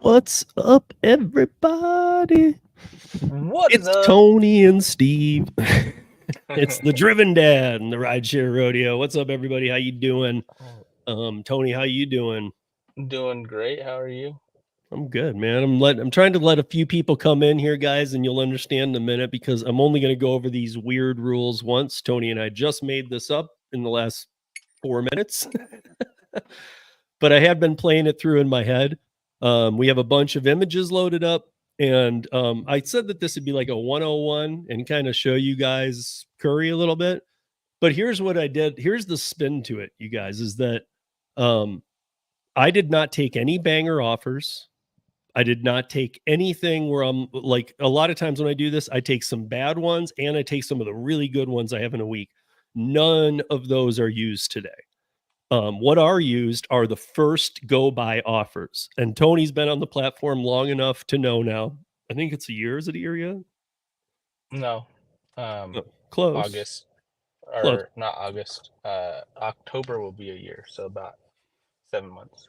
What's up, everybody? What is It's up? Tony and Steve. It's the Driven Dad and the Rideshare Rodeo. What's up, everybody? How you doing? Tony, how you doing? Doing great. How are you? I'm good, man. I'm trying to let a few people come in here, guys, and you'll understand in a minute because I'm only going to go over these weird rules once. Tony and I just made this up in the last 4 minutes. But I have been playing it through in my head. We have a bunch of images loaded up, and I said that this would be like a 101 and kind of show you guys Curri a little bit. But here's what I did. Here's the spin to it, you guys, is that I did not take any banger offers. I did not take anything where I'm like, a lot of times when I do this, I take some bad ones and I take some of the really good ones I have in a week. None of those are used today. What are used are the first go buy offers. And Tony's been on the platform long enough to know now. I think it's a year. Is it a year yet? No. Close. August. Or Close. not August. October will be a year, so about 7 months.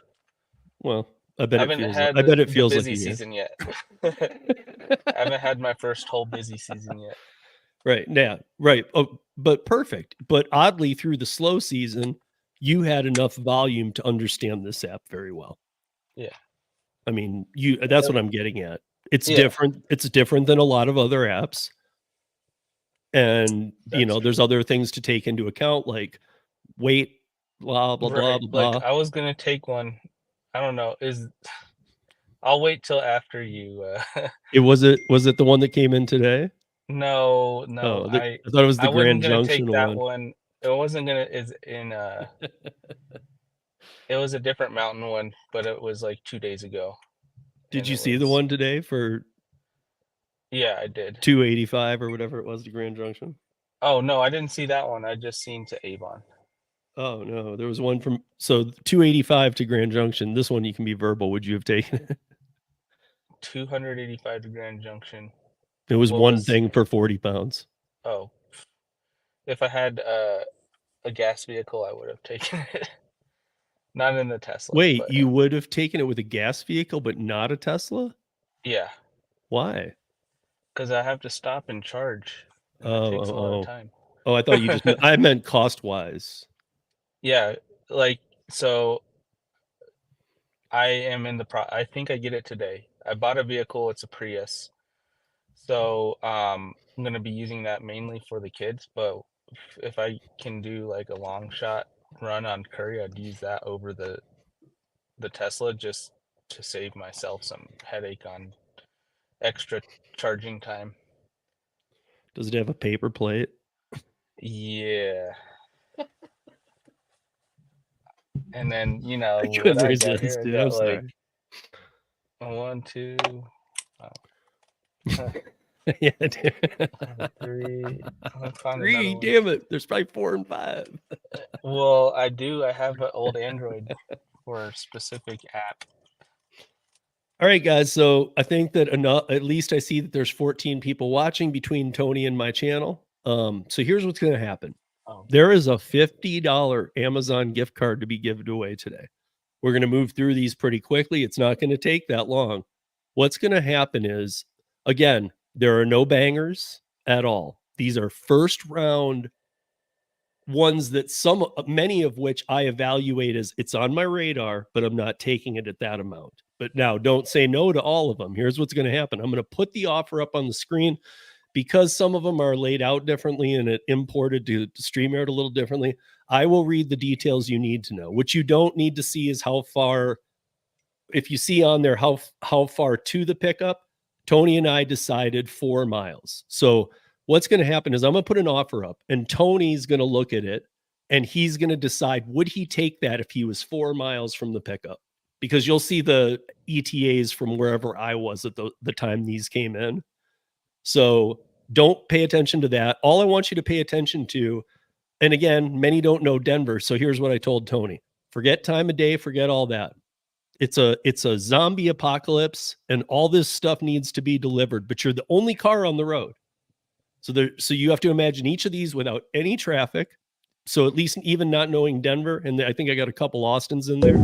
Well, I bet I it feels had I bet it the feels like busy a year. season yet. I haven't had my first whole busy season yet. Right. Yeah. Right. Oh, but perfect. But oddly, through the slow season, you had enough volume to understand this app very well. Yeah. I mean, that's what I'm getting at. It's Yeah. different. It's different than a lot of other apps. And, That's there's other things to take into account, like weight, blah, blah, blah, right. blah, blah. Like I was gonna take one. I don't know. I'll wait till after you. Was it the one that came in today? No. Oh, I thought it was the wasn't Grand gonna Junction take that one. one. It wasn't gonna. Is in. It was a different mountain one, but it was like 2 days ago. Did you see the one today for Yeah, I did. 285 or whatever it was to Grand Junction? Oh, no, I didn't see that one. I just seen to Avon. Oh, no. There was one from 285 to Grand Junction. This one you can be verbal. Would you have taken it? 285 to Grand Junction. It was one thing for 40 pounds. Oh. If I had a gas vehicle, I would have taken it. Not in the Tesla. Wait, you would have taken it with a gas vehicle, but not a Tesla? Yeah. Why? Because I have to stop and charge. And that takes a lot of time. Oh, I thought you just I meant cost-wise. Yeah, like, so I am in I think I get it today. I bought a vehicle, it's a Prius. So I'm going to be using that mainly for the kids, but if I can do like a long shot run on Curri, I'd use that over the Tesla just to save myself some headache on extra charging time. Does it have a paper plate? Yeah. And then, I what couldn't I resist, got here, I dude. got I'm sorry. like 1, 2, yeah, dude. 3. Three, damn it. There's probably 4 and 5. Well, I have an old Android for a specific app. All right, guys. So I think that at least I see that there's 14 people watching between Tony and my channel. So here's what's going to happen. Oh. There is a $50 Amazon gift card to be given away today. We're going to move through these pretty quickly. It's not going to take that long. What's going to happen is, again, there are no bangers at all. These are first round ones that many of which I evaluate as it's on my radar, but I'm not taking it at that amount. But now don't say no to all of them. Here's what's going to happen. I'm going to put the offer up on the screen because some of them are laid out differently and it imported to StreamYard a little differently. I will read the details you need to know. What you don't need to see is how far, if you see on there how far to the pickup, Tony and I decided 4 miles. So what's going to happen is I'm going to put an offer up and Tony's going to look at it and he's going to decide, would he take that if he was 4 miles from the pickup? Because you'll see the ETAs from wherever I was at the time these came in. So don't pay attention to that. All I want you to pay attention to, and again, many don't know Denver. So here's what I told Tony. Forget time of day, forget all that. It's a zombie apocalypse and all this stuff needs to be delivered, but you're the only car on the road. So you have to imagine each of these without any traffic. So at least even not knowing Denver, and I think I got a couple Austins in there.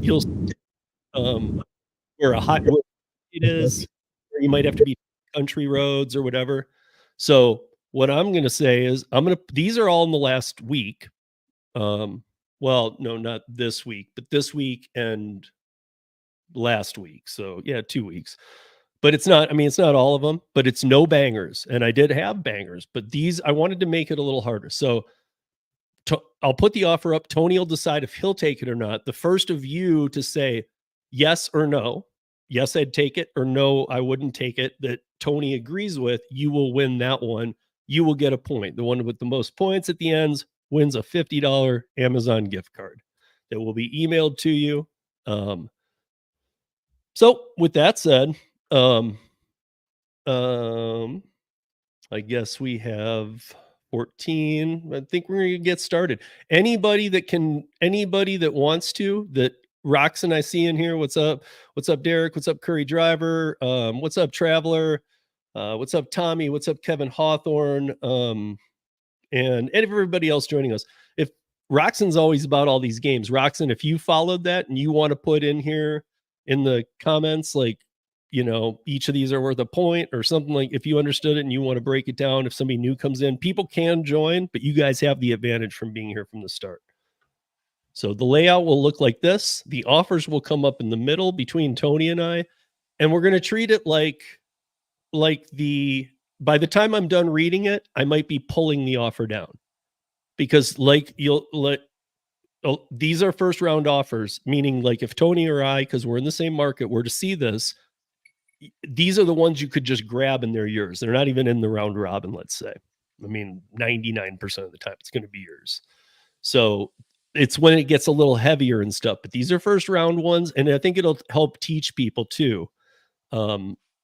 you'll where where it is, or you might have to be country roads or whatever. So what I'm gonna say is these are all in the last week. Well, no, not this week, but this week and last week. So yeah, 2 weeks. But it's not, I mean, it's not all of them, but it's no bangers. And I did have bangers, but these I wanted to make it a little harder. So I'll put the offer up. Tony will decide if he'll take it or not. The first of you to say yes or no, yes, I'd take it, or no, I wouldn't take it, that Tony agrees with, you will win that one. You will get a point. The one with the most points at the end wins a $50 Amazon gift card that will be emailed to you. So with that said, I guess we have 14. I think we're going to get started. Anybody that wants to, that Roxon I see in here. What's up? What's up, Derek? What's up, Curry Driver? What's up, Traveler? What's up, Tommy? What's up, Kevin Hawthorne? And everybody else joining us. If Roxon's always about all these games, Roxon, if you followed that and you want to put in here in the comments, like, each of these are worth a point or something, like if you understood it and you want to break it down, if somebody new comes in, people can join, but you guys have the advantage from being here from the start. So the layout will look like this. The offers will come up in the middle between Tony and I, and we're going to treat it like by the time I'm done reading it, I might be pulling the offer down, because these are first round offers, meaning like if Tony or I, because we're in the same market, were to see this, these are the ones you could just grab and they're yours. They're not even in the round robin, let's say. I mean, 99% of the time it's going to be yours. So it's when it gets a little heavier and stuff, but these are first round ones. And I think it'll help teach people too.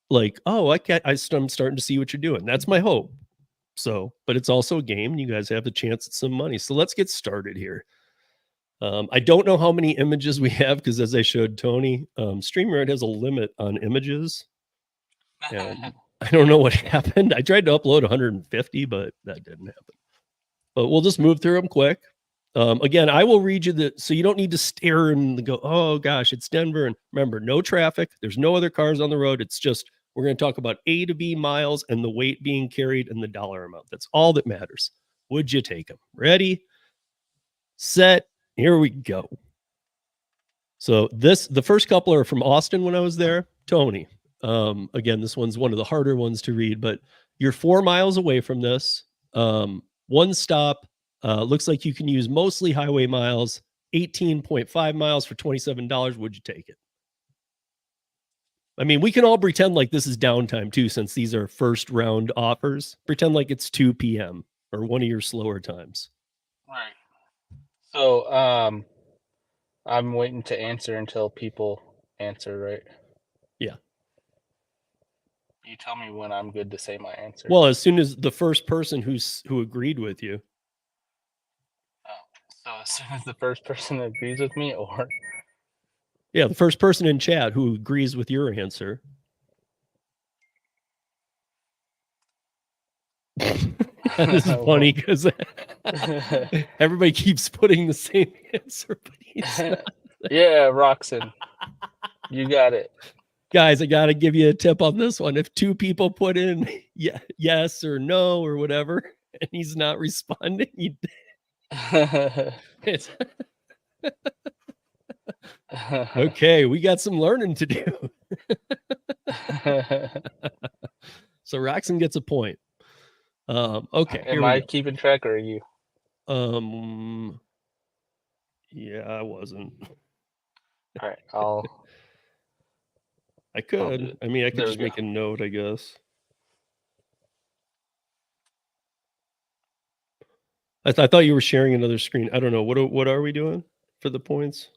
Like, oh, I'm starting to see what you're doing. That's my hope. So, but it's also a game, and you guys have the chance at some money. So let's get started here. I don't know how many images we have, because as I showed Tony, StreamYard has a limit on images. And I don't know what happened. I tried to upload 150, but that didn't happen. But we'll just move through them quick. Again, I will read you so you don't need to stare and go, oh gosh, it's Denver. And remember, no traffic. There's no other cars on the road. It's just, we're going to talk about A to B miles and the weight being carried and the dollar amount. That's all that matters. Would you take them? Ready, set, here we go. So the first couple are from Austin when I was there. Tony. Again, this one's one of the harder ones to read, but you're 4 miles away from this. One stop. Looks like you can use mostly highway miles, 18.5 miles for $27. Would you take it? I mean, we can all pretend like this is downtime too, since these are first round offers. Pretend like it's 2 p.m. or one of your slower times. Right. So, I'm waiting to answer until people answer, right? Yeah. You tell me when I'm good to say my answer. Well, as soon as the first person who agreed with you. Oh, so as soon as the first person agrees with me, or? Yeah, the first person in chat who agrees with your answer. This is funny because everybody keeps putting the same answer, but he's not. Yeah, Roxon, you got it. Guys, I got to give you a tip on this one. If 2 people put in yes or no or whatever, and he's not responding, okay, we got some learning to do. So Roxon gets a point. Okay. Am I keeping track, or are you? Yeah, I wasn't. All right, I could. I mean, I could just make a note, I guess. I thought you were sharing another screen. I don't know. What are we doing for the points?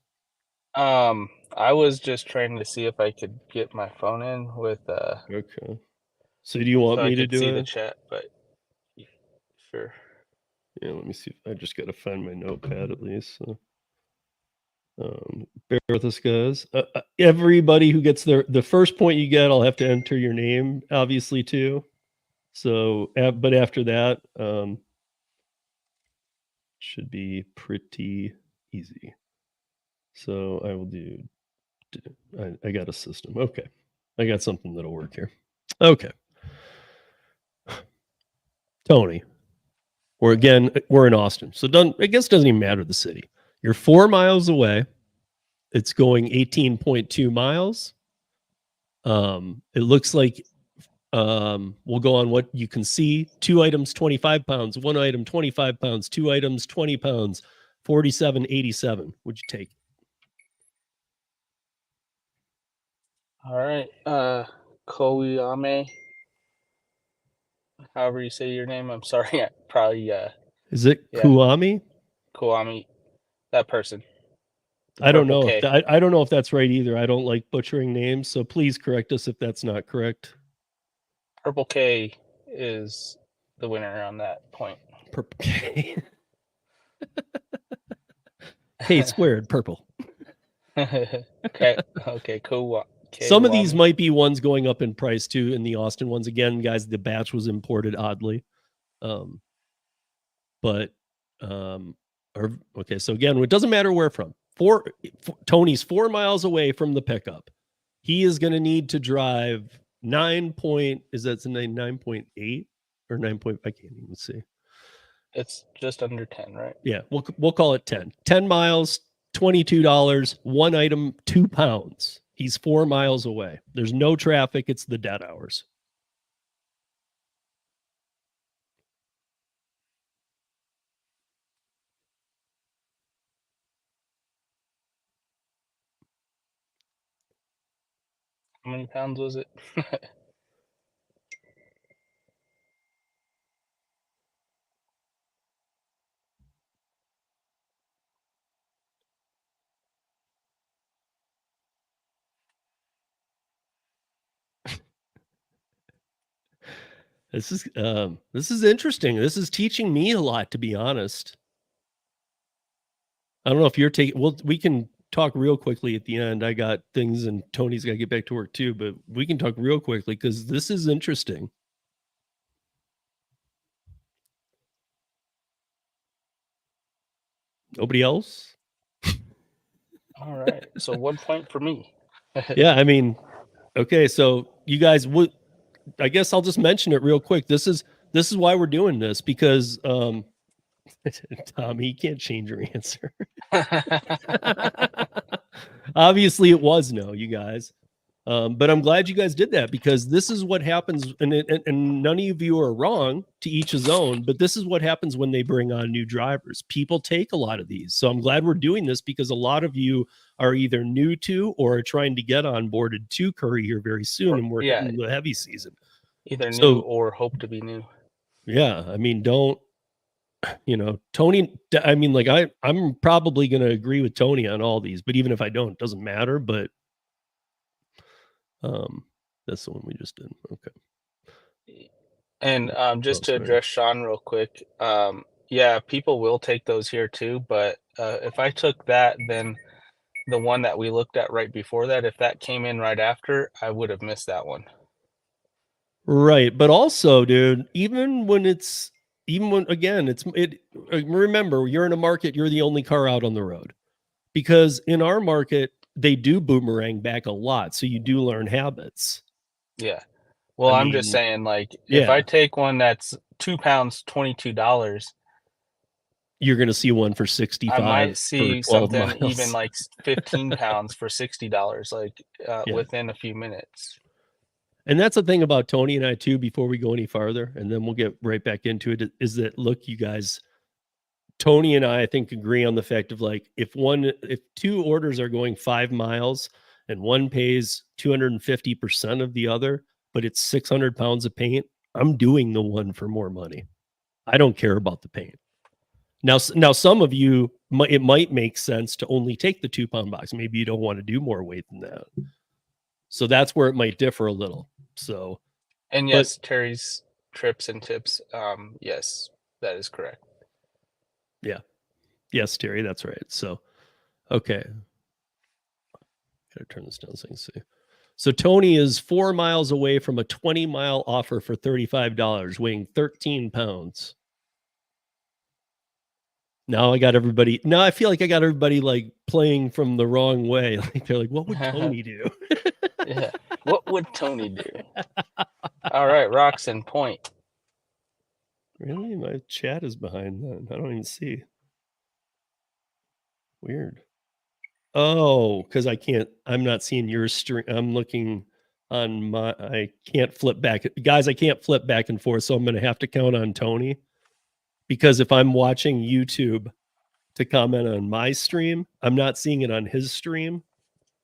I was just trying to see if I could get my phone in with Okay. So do you want me to do see it? the chat, but sure. Yeah, let me see. I just got to find my notepad at least. So. Bear with us, guys. Everybody who gets the first point you get, I'll have to enter your name, obviously, too. So, but after that, should be pretty easy. So I will do, I got a system. Okay. I got something that'll work here. Okay. Tony, we're in Austin. So I guess it doesn't even matter the city. You're 4 miles away. It's going 18.2 miles. It looks like we'll go on what you can see. 2 items, 25 pounds. 1 item, 25 pounds. 2 items, 20 pounds. 47.87. Would you take? All right. Kouyame. However you say your name. I'm sorry. I probably Is it yeah. Kuami? Kouyame. That person. I don't know K. if I don't know if that's right either. I don't like butchering names, so please correct us if that's not correct. Purple K is the winner on that point. Purple K. K squared, purple. Okay. Okay. Cool. Some of these might be ones going up in price too. In the Austin ones, again, guys, the batch was imported oddly, but okay. So again, it doesn't matter where from. Tony's 4 miles away from the pickup. He is going to need to drive 9.8 or 9. I can't even see. It's just under 10, right? Yeah, we'll call it 10. 10 miles, $22, 1 item, 2 pounds. He's 4 miles away. There's no traffic. It's the dead hours. How many pounds was it? This is interesting. This is teaching me a lot, to be honest. I don't know if you're taking. Well, we can talk real quickly at the end. I got things, and Tony's got to get back to work too. But we can talk real quickly because this is interesting. Nobody else? All right. So 1 point for me. Yeah, I mean, okay. So you guys would. I guess I'll just mention it real quick. This is why we're doing this because Tommy, you can't change your answer. Obviously, it was no, you guys. But I'm glad you guys did that because this is what happens, and none of you are wrong, to each his own, but this is what happens when they bring on new drivers. People take a lot of these. So I'm glad we're doing this because a lot of you are either new to or are trying to get onboarded to Curri here very soon, and we're hitting the heavy season. Either new or hope to be new. Yeah, I mean, don't, Tony, I mean, like I'm probably going to agree with Tony on all these, but even if I don't, it doesn't matter. But that's the one we just did. Okay. And just to address Sean real quick, yeah, people will take those here too. But if I took that, then the one that we looked at right before that, if that came in right after, I would have missed that one. Right. But also, dude, even when again, remember, you're in a market, you're the only car out on the road. Because in our market, they do boomerang back a lot. So you do learn habits. Yeah. Well, I'm just saying, like, if I take one that's 2 pounds, $22, you're going to see one for 65. I might see for 12 something miles. even like 15 pounds for $60, like within a few minutes. And that's the thing about Tony and I too, before we go any farther, and then we'll get right back into it, is that, look, you guys, Tony and I think agree on the fact of, like, if 2 orders are going 5 miles and one pays 250% of the other, but it's 600 pounds of paint, I'm doing the one for more money. I don't care about the paint. Now some of you, it might make sense to only take the 2-pound box. Maybe you don't want to do more weight than that. So that's where it might differ a little. So, and yes, Terry's trips and tips. Yes, that is correct. Yeah. Yes, Terry, that's right. So, okay. Gotta turn this down so you can see. So Tony is 4 miles away from a 20-mile offer for $35, weighing 13 pounds. Now I got everybody. Now I feel like I got everybody like playing from the wrong way. Like they're like, what would Tony do? Yeah. What would Tony do? All right, Roxon, point. Really? My chat is behind that. I don't even see. Weird. Oh, because I'm not seeing your stream. I'm looking on I can't flip back. Guys, I can't flip back and forth. So I'm going to have to count on Tony, because if I'm watching YouTube to comment on my stream, I'm not seeing it on his stream.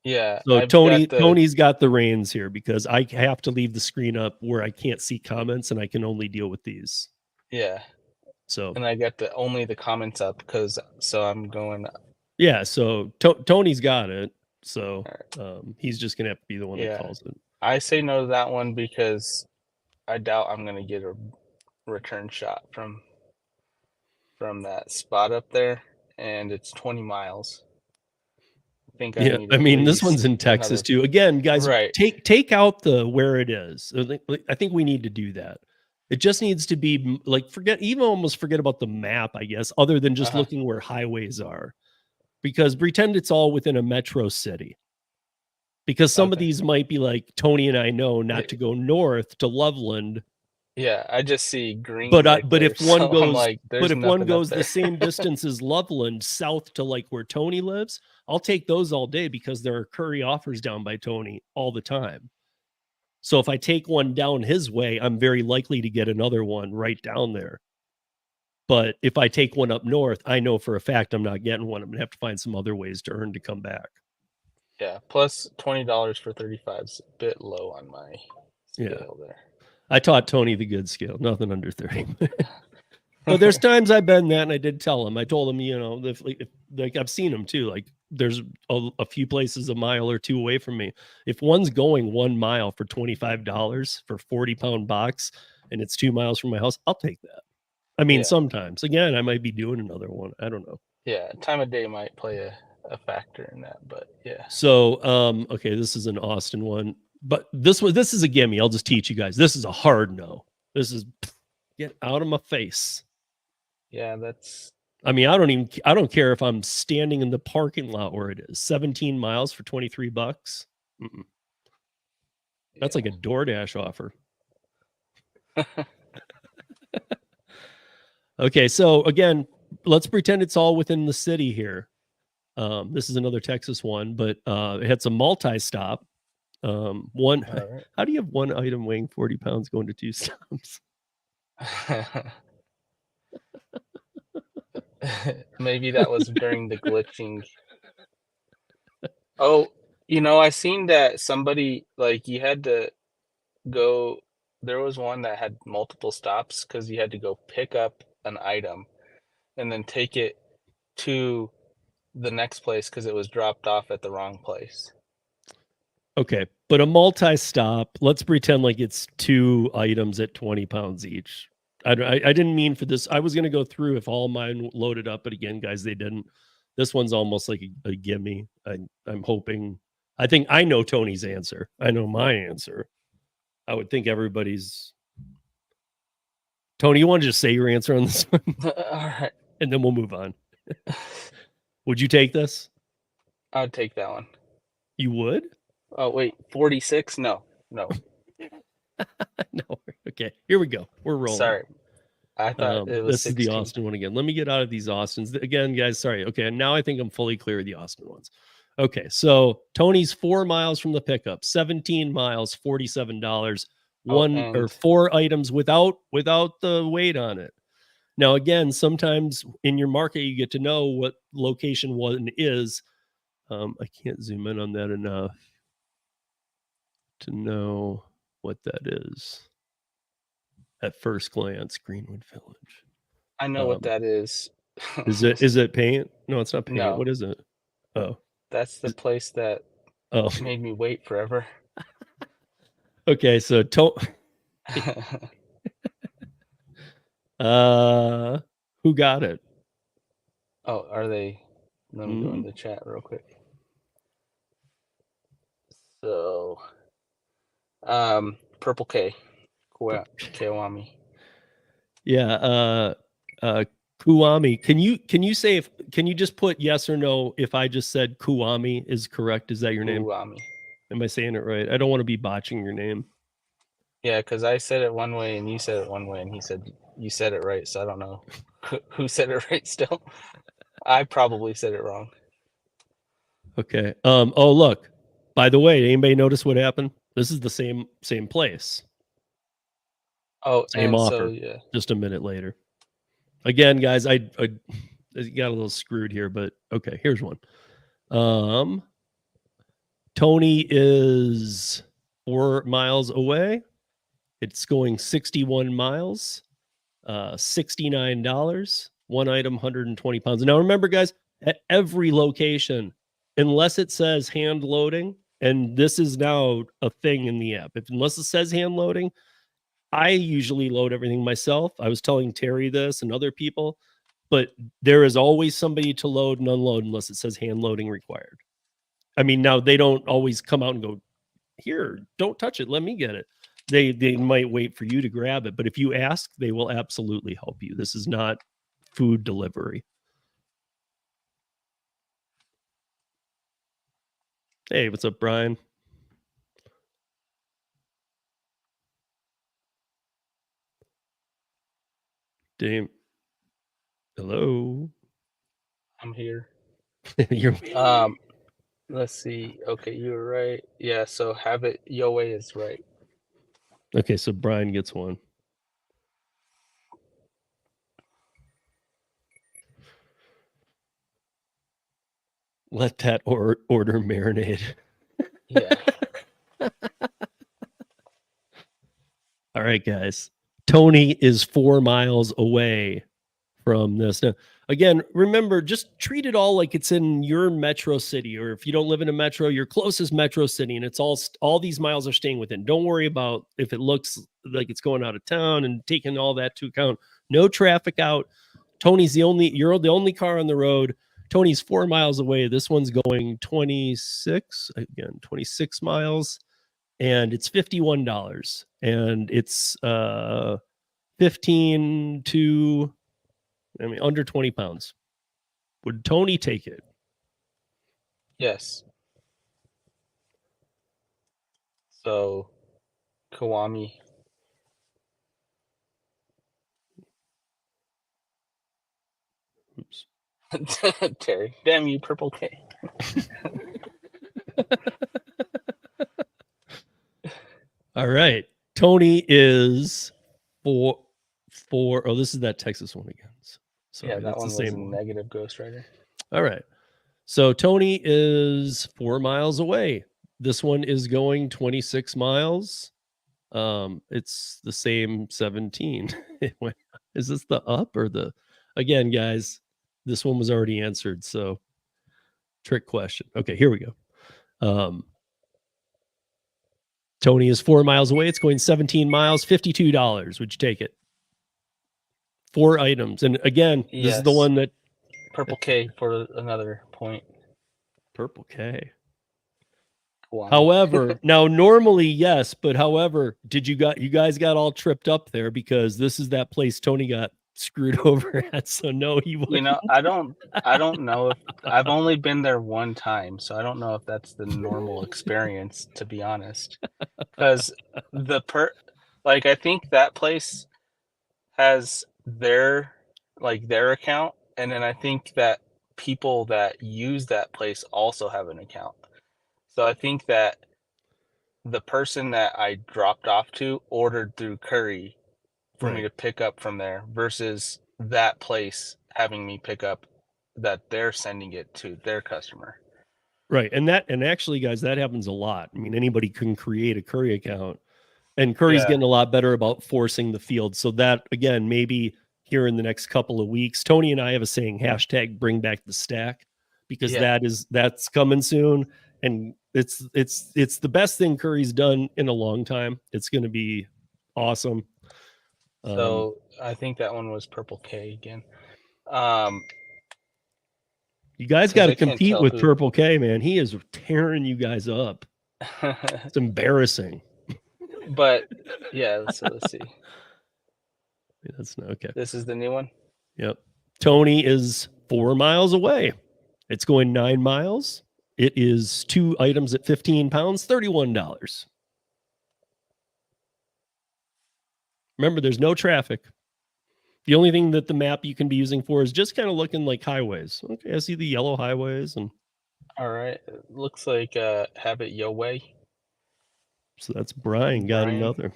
Yeah, So I've got Tony's got the reins here, because I have to leave the screen up where I can't see comments and I can only deal with these. Yeah. So And I got only the comments up so I'm going. yeah, so Tony's got it. So he's just gonna have to be the one that calls it. I say no to that one because I doubt I'm gonna get a return shot from that spot up there, and it's 20 miles. I think I need I mean, this least one's in Texas too. Again, guys, Right. take out the where it is. I think we need to do that. It just needs to be like almost forget about the map, I guess, other than just looking where highways are, because pretend it's all within a metro city. Because some of these might be like Tony and I know not to go north to Loveland. Yeah, I just see green. But right but there, if one so goes, I'm like, but if one goes there. the same distance as Loveland south to like where Tony lives, I'll take those all day, because there are Curri offers down by Tony all the time. So if I take one down his way, I'm very likely to get another one right down there. But if I take one up north, I know for a fact I'm not getting one. I'm gonna have to find some other ways to earn to come back. Yeah, plus $20 for 35 is a bit low on my scale there. I taught Tony the good scale, nothing under 30. But there's times I've been that, and I did tell him. I told him, if like I've seen him too. Like there's a few places a mile or two away from me. If one's going 1 mile for $25 for 40-pound box, and it's 2 miles from my house, I'll take that. I mean, sometimes. Again, I might be doing another one. I don't know. Yeah, time of day might play a factor in that, but yeah. So, okay, this is an Austin one, but this is a gimme. I'll just teach you guys. This is a hard no. This is get out of my face. Yeah, that's. I mean, I don't care if I'm standing in the parking lot where it is. 17 miles for $23. That's like a DoorDash offer. Okay, so again, let's pretend it's all within the city here. This is another Texas one, but it had some multi-stop. One, Right. How do you have one item weighing 40 pounds going to 2 stops? Maybe that was during the glitching. Oh, I seen that somebody, like, you had to go. There was one that had multiple stops because you had to go pick up an item and then take it to the next place because it was dropped off at the wrong place. Okay, but a multi-stop, let's pretend like it's 2 items at 20 pounds each. I didn't mean for this. I was going to go through if all mine loaded up, but again, guys, they didn't. This one's almost like a gimme. I'm hoping. I think I know Tony's answer. I know my answer. I would think everybody's. Tony, you want to just say your answer on this one? All right. And then we'll move on. Would you take this? I'd take that one. You would? Oh, wait, 46? No. No. Okay, here we go. We're rolling. Sorry. I thought it was 16. This is the Austin one again. Let me get out of these Austins. Again, guys, sorry. Okay, now I think I'm fully clear of the Austin ones. Okay, so Tony's 4 miles from the pickup, 17 miles, $47. One or 4 items without the weight on it. Now, again, sometimes in your market, you get to know what location one is. I can't zoom in on that enough to know what that is at first glance. Greenwood Village. I know what that is. Is it paint? No, it's not paint. No. What is it? Oh, that's the place that made me wait forever. Okay, so who got it? Oh, are they? Let me go in the chat real quick. So, Purple K, Kiwami. Yeah, Kuami. Can you say can you just put yes or no if I just said Kuami is correct? Is that your name? Kuami. Am I saying it right? I don't want to be botching your name. Yeah, because I said it one way and you said it one way, and he said you said it right. So I don't know who said it right still. I probably said it wrong. Okay. Oh, look. By the way, anybody notice what happened? This is the same place. Oh, Same and offer. so yeah. Just a minute later. Again, guys, I got a little screwed here, but okay, here's one. Tony is 4 miles away. It's going 61 miles, $69. One item, 120 pounds. Now remember, guys, at every location, unless it says hand loading, and this is now a thing in the app. Unless it says hand loading, I usually load everything myself. I was telling Terry this and other people, but there is always somebody to load and unload unless it says hand loading required. I mean, now they don't always come out and go, here, don't touch it, let me get it. They might wait for you to grab it, but if you ask, they will absolutely help you. This is not food delivery. Hey, what's up, Brian? Dame. Hello. I'm here. You're Let's see. Okay, you were right. Yeah, so have it your way is right. okay, so Brian gets one. Let that order marinate. Yeah. All right, guys. Tony is 4 miles away from this. Now, again, remember, just treat it all like it's in your metro city, or if you don't live in a metro, your closest metro city, and it's all these miles are staying within. Don't worry about if it looks like it's going out of town and taking all that to account. No traffic out. You're the only car on the road. Tony's 4 miles away. This one's going 26 miles, and it's $51, and it's 15 to, I mean, under 20 pounds. Would Tony take it? Yes. So Kawami. Oops. Terry. Damn you, Purple K. All right. Tony is four. Oh, this is that Texas one again. Sorry, Yeah, that that's one the was a same one. negative Ghost Rider. All right. So Tony is 4 miles away. This one is going 26 miles. It's the same 17. Is this the up or the, again, guys, this one was already answered. So trick question. Okay, here we go. Tony is 4 miles away. It's going 17 miles, $52. Would you take it? 4 items. And again, this is the Yes. one that Purple K for another point. Purple K. Kawami. However, now normally yes, but however, you guys got all tripped up there because this is that place Tony got screwed over at. So no, he wouldn't. You know, I don't know if I've only been there one time, so I don't know if that's the normal experience, to be honest. Because like I think that place has their account, and then I think that people that use that place also have an account. So I think that the person that I dropped off to ordered through Curri for me Right. to pick up from there versus that place having me pick up that they're sending it to their customer. Right. And actually, guys, that happens a lot. I mean, anybody can create a Curry account. And Curry's Yeah. getting a lot better about forcing the field. So that, again, maybe here in the next couple of weeks, Tony and I have a saying, hashtag bring back the stack, because Yeah. that's coming soon. And it's the best thing Curry's done in a long time. It's going to be awesome. So I think that one was Purple K again. You guys 'Cause got to I can't compete tell with who. Purple K, man. He is tearing you guys up. It's embarrassing. But yeah, so let's see. That's not okay. This is the new one. Yep. Tony is 4 miles away. It's going 9 miles. It is 2 items at 15 pounds, $31. Remember, there's no traffic. The only thing that the map you can be using for is just kind of looking like highways. Okay, I see the yellow highways, and All right. It looks like Have It Your Way. so that's Brian got Brian. another.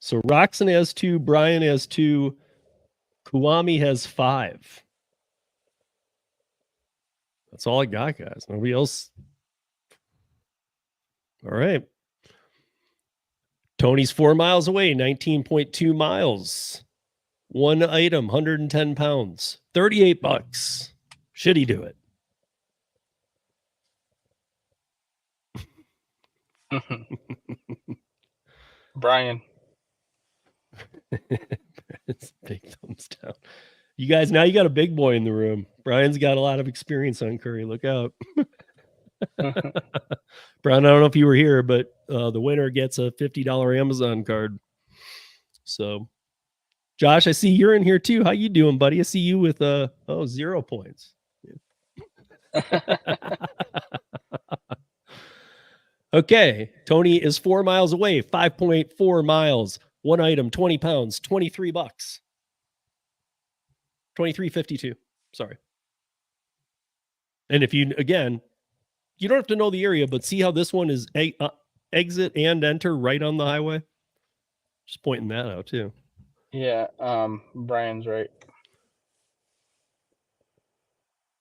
So Roxon has 2, Brian has 2, Kuami has 5. That's all I got, guys. Nobody else. All right. Tony's 4 miles away, 19.2 miles. 1 item, 110 pounds, $38. Should he do it? Brian. It's big thumbs down. You guys, now you got a big boy in the room. Brian's got a lot of experience on Curri. Look out. Brian, I don't know if you were here, but the winner gets a $50 Amazon card. So, Josh, I see you're in here too. How you doing, buddy? I see you with 0 points. Okay, Tony is 4 miles away, 5.4 miles, 1 item, 20 pounds, $23. 23.52. Sorry. And if you, again, you don't have to know the area, but see how this one is exit and enter right on the highway? Just pointing that out too. Yeah, Brian's right.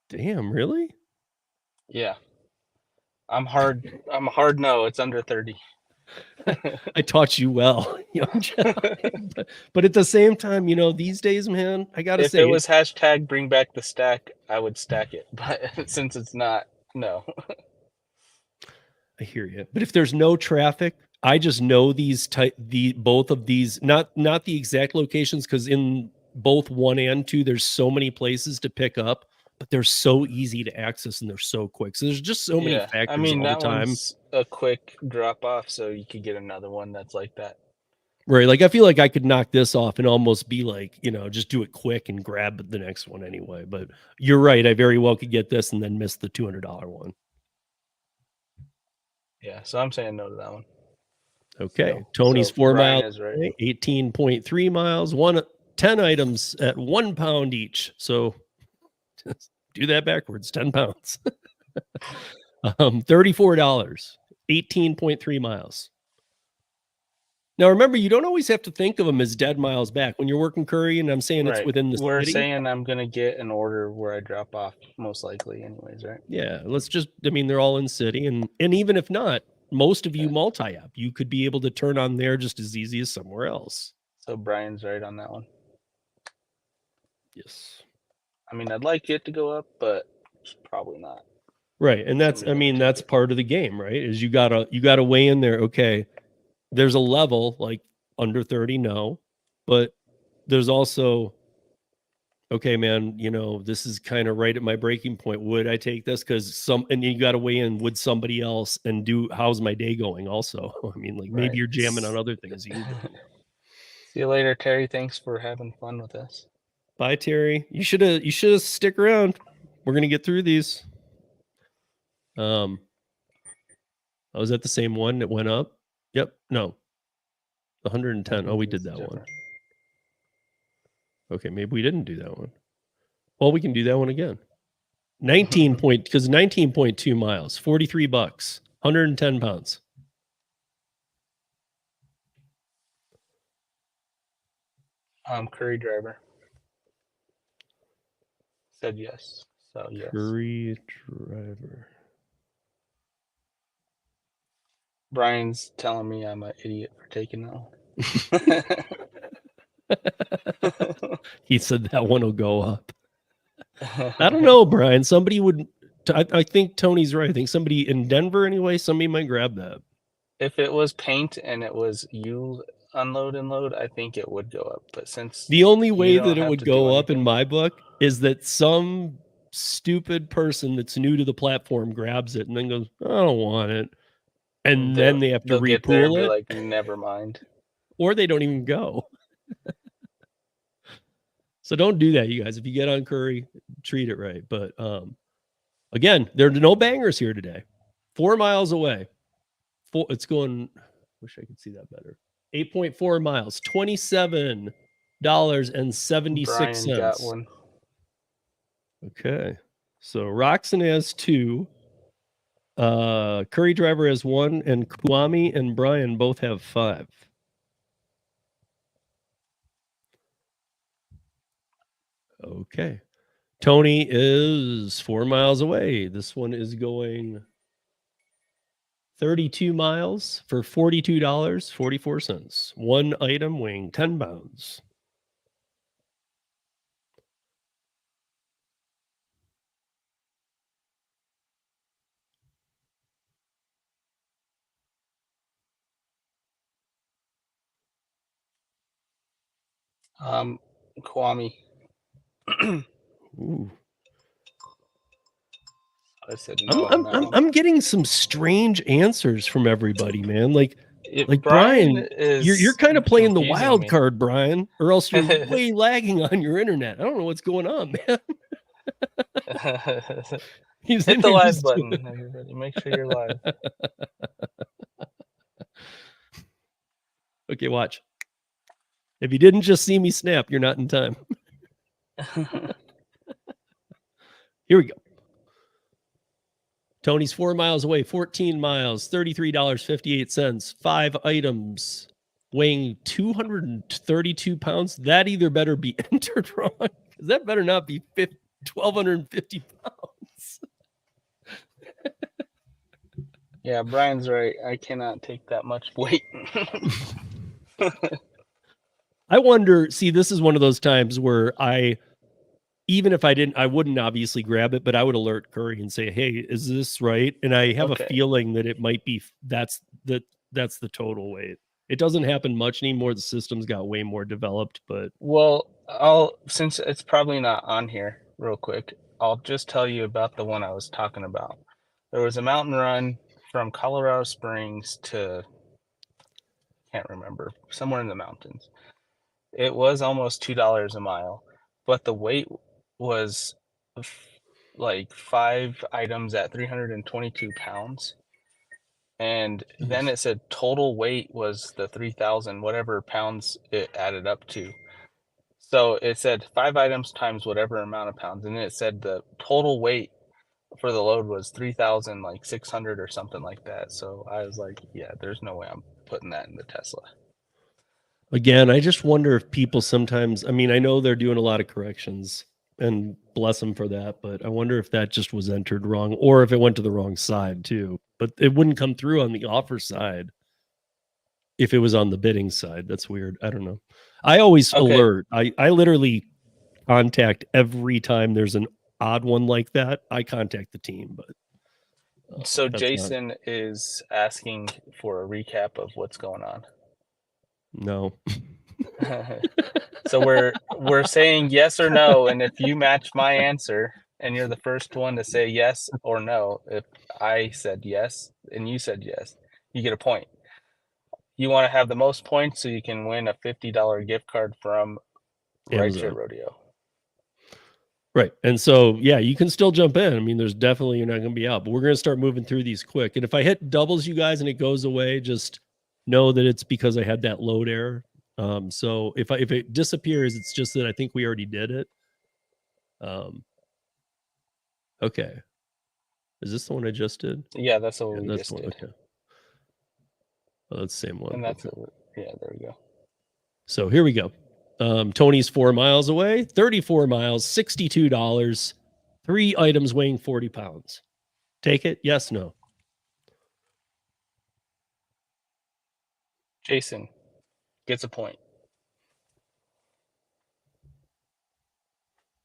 Damn, really? Yeah. I'm hard no, it's under 30. I taught you well, young John. But at the same time, you know, these days, man, I gotta If say, it was hashtag bring back the stack, I would stack it. But since it's not, no. I hear you. But if there's no traffic, I just know both of these, not the exact locations, because in both 1 and 2, there's so many places to pick up, but they're so easy to access and they're so quick. So there's just so many factors I mean, all that the time. one's a quick drop off, so you could get another one that's like that. Right. Like I feel like I could knock this off and almost be like, you know, just do it quick and grab the next one anyway. But you're right. I very well could get this and then miss the $200 one. Yeah, so I'm saying no to that one. Okay. So, Tony's 4 Brian miles, is right. 18.3 miles, 10 items at 1 pound each. So just do that backwards, 10 pounds. $34, 18.3 miles. Now, remember, you don't always have to think of them as dead miles back. When you're working Curri, and I'm saying it's within the We're city. saying I'm going to get an order where I drop off, most likely anyways, right? Yeah, let's just, I mean, they're all in city. And even if not, most of you multi-app, you could be able to turn on there just as easy as somewhere else. So Brian's right on that one. Yes. I mean, I'd like it to go up, but it's probably not. Right. And that's, I mean, that's part of the game, right? Is you gotta weigh in there. Okay, there's a level like under 30, no, but there's also, okay, man, you know, this is kind of right at my breaking point. Would I take this? Because and you got to weigh in, would somebody else, and how's my day going also? I mean, like maybe you're jamming on other things. You can See you later, Terry. Thanks for having fun with us. Bye, Terry. You should have stick around. We're gonna get through these. I was at the same one that went up. Yep. No. 110. Oh, we did that one. Okay, maybe we didn't do that one. Well, we can do that one again. 19.2 miles, $43, 110 pounds. Curri driver said yes. So yes. Curri driver. Brian's telling me I'm an idiot for taking that one. He said that one will go up. I don't know, Brian. Somebody would. I think Tony's right. I think somebody in Denver, anyway, somebody might grab that. If it was paint and it was you unload and load, I think it would go up. But since the only way that it would go up in my book is that some stupid person that's new to the platform grabs it and then goes, I don't want it. And then they have to repool it. Like, never mind. Or they don't even go. So don't do that, you guys. If you get on Curri, treat it right. But again, there are no bangers here today. 4 miles away. It's going, wish I could see that better. 8.4 miles, $27.76. Brian got one. Okay. So Roxon has 2. Curri Driver has 1, and Kwame and Brian both have 5. Okay. Tony is 4 miles away. This one is going 32 miles for $42.44. One item weighing 10 pounds. Kwame. Ooh. I said no on that one. I'm getting some strange answers from everybody, man. Like Brian Brian, is you're kind of playing the confusing wild me. card, Brian, or else you're way lagging on your internet. I don't know what's going on, man. He's Hit in the here live just button, everybody. Make sure you're live. Okay, watch. If you didn't just see me snap, you're not in time. Here we go. Tony's 4 miles away, 14 miles, $33.58, 5 items, weighing 232 pounds. That either better be entered wrong, because that better not be 1,250 pounds. Yeah, Brian's right. I cannot take that much weight. I wonder, see, this is one of those times where even if I didn't, I wouldn't obviously grab it, but I would alert Curri and say, hey, is this right? And I have a feeling that it might be, that's the total weight. It doesn't happen much anymore. The system's got way more developed, but. Well, since it's probably not on here real quick, I'll just tell you about the one I was talking about. There was a mountain run from Colorado Springs to, can't remember, somewhere in the mountains. It was almost $2 a mile, but the weight was like 5 items at 322 pounds. And then it said total weight was the 3,000, whatever pounds it added up to. So it said 5 items times whatever amount of pounds. And it said the total weight for the load was 3,600 or something like that. So I was like, yeah, there's no way I'm putting that in the Tesla. Again, I just wonder if people sometimes, I mean, I know they're doing a lot of corrections and bless them for that, but I wonder if that just was entered wrong or if it went to the wrong side too. But it wouldn't come through on the offer side if it was on the bidding side. That's weird. I don't know. I always alert. I literally contact every time there's an odd one like that. I contact the team, but so Jason is asking for a recap of what's going on. No. So we're saying yes or no, and if you match my answer and you're the first one to say yes or no, if I said yes and you said yes, you get a point. You want to have the most points so you can win a $50 gift card from Rideshare Rodeo. Right. And so, yeah, you can still jump in. I mean, there's definitely, you're not going to be out, but we're going to start moving through these quick. And if I hit doubles, you guys, and it goes away, just know that it's because I had that load error. So if it disappears, it's just that I think we already did it. Okay. Is this the one I just did? Yeah, that's the one we just did. Okay. Oh, that's the same one. And that's yeah, there we go. So here we go. Tony's 4 miles away, 34 miles, $62, 3 items weighing 40 pounds. Take it? Yes, no. Jason gets a point.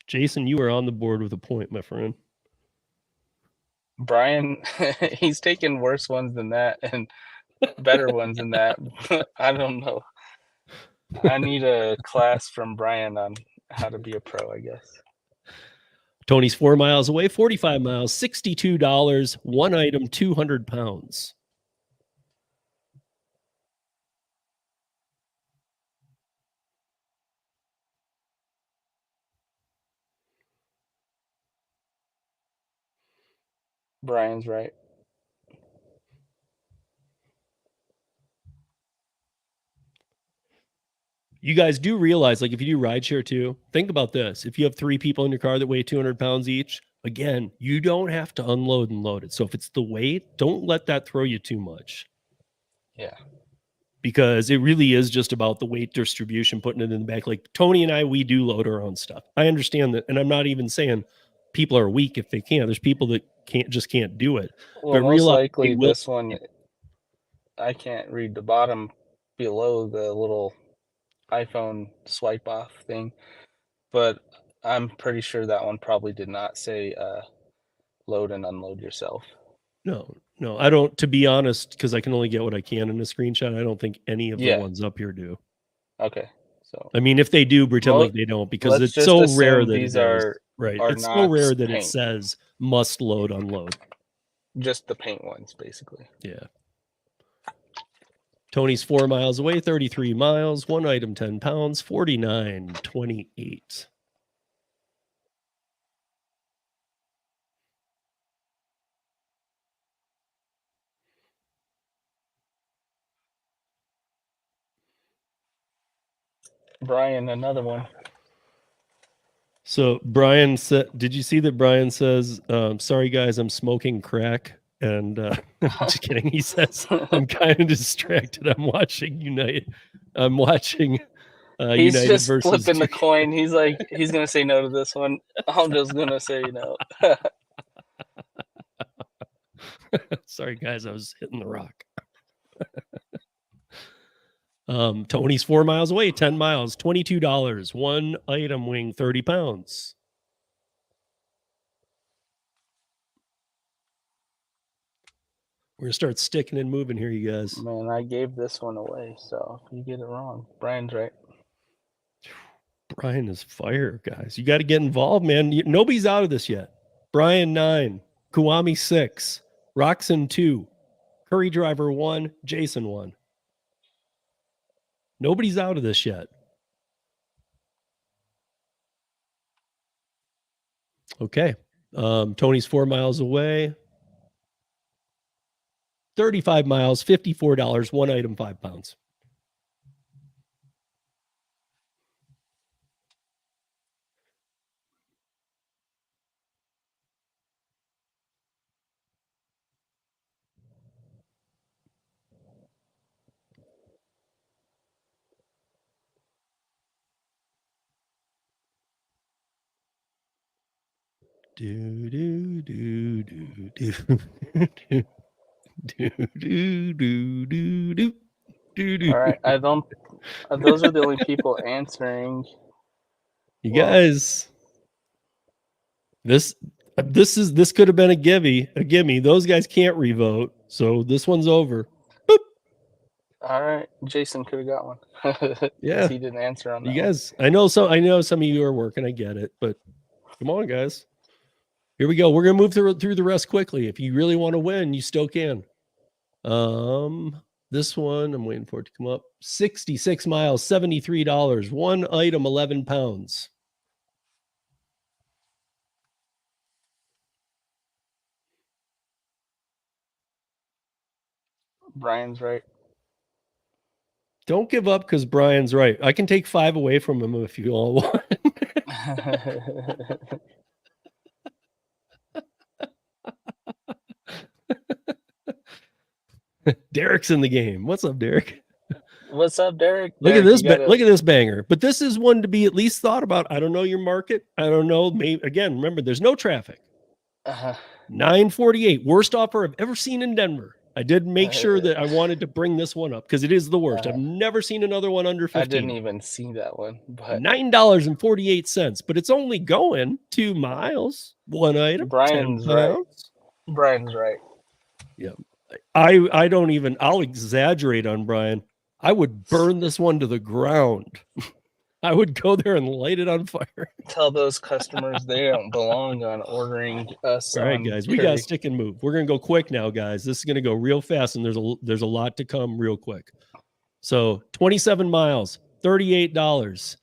Jason, you are on the board with a point, my friend. Brian, he's taken worse ones than that and better ones than that. I don't know. I need a class from Brian on how to be a pro, I guess. Tony's 4 miles away, 45 miles, $62, 1 item, 200 pounds. Brian's right. You guys do realize, like, if you do rideshare too, think about this. If you have 3 people in your car that weigh 200 pounds each, again, you don't have to unload and load it. So if it's the weight, don't let that throw you too much. Yeah. Because it really is just about the weight distribution, putting it in the back. Like Tony and I, we do load our own stuff. I understand that. And I'm not even saying people are weak if they can't. There's people that can't do it. Well, But most realize likely they will. this one, I can't read the bottom below the little iPhone swipe off thing, but I'm pretty sure that one probably did not say load and unload yourself. No, I don't, to be honest, because I can only get what I can in a screenshot. I don't think any of the Yeah. ones up here do. Okay. So I mean, if they do, pretend like they don't, because let's it's just so rare assume that these it is. are Right. are It's so not rare that it paint. says must load, unload. Just the paint ones, basically. Yeah. Tony's 4 miles away, 33 miles, one item, 10 pounds, 49.28. Brian, another one. So Brian said, did you see that Brian says, sorry guys, I'm smoking crack? And just kidding. He says, I'm kind of distracted. I'm watching United. I'm watching He's United just versus flipping the coin. He's like, he's gonna say no to this one. I'm just gonna say no. Sorry guys, I was hitting the rock. Tony's 4 miles away, 10 miles, $22. One item weighing 30 pounds. We're gonna start sticking and moving here, you guys. Man, I gave this one away, so if you get it wrong, Brian's right. Brian is fire, guys. You got to get involved, man. Nobody's out of this yet. Brian 9, Kuwami 6, Roxon 2, Curri Driver 1, Jason 1. Nobody's out of this yet. Okay. Tony's 4 miles away. 35 miles, $54, one item, 5 pounds. Do do do do do do do do do do do. All right, I don't. Those are the only people answering. You guys, this could have been a gimme. Those guys can't revote, so this one's over. Boop. All right, Jason could have got one. Yeah, he didn't answer on that. You guys, I know some of you are working. I get it, but come on, guys. Here we go. We're gonna move through the rest quickly. If you really want to win, you still can. This one, I'm waiting for it to come up. 66 miles, $73. One item, 11 pounds. Brian's right. Don't give up because Brian's right. I can take 5 away from him if you all want. Derek's in the game. What's up, Derek? What's up, Derek? Look at this. Look at this banger. But this is one to be at least thought about. I don't know your market. I don't know. Maybe again. Remember, there's no traffic. 948, worst offer I've ever seen in Denver. I did make sure that I wanted to bring this one up because it is the worst. I've never seen another one under 15. I didn't even see that one. But $9.48, but it's only going 2 miles. One item. Brian's right. Brian's right. Yeah. I don't even, I'll exaggerate on Brian. I would burn this one to the ground. I would go there and light it on fire. Tell those customers they don't belong on ordering us. All right, guys, we got to stick and move. We're going to go quick now, guys. This is going to go real fast, and there's a lot to come real quick. So 27 miles, $38.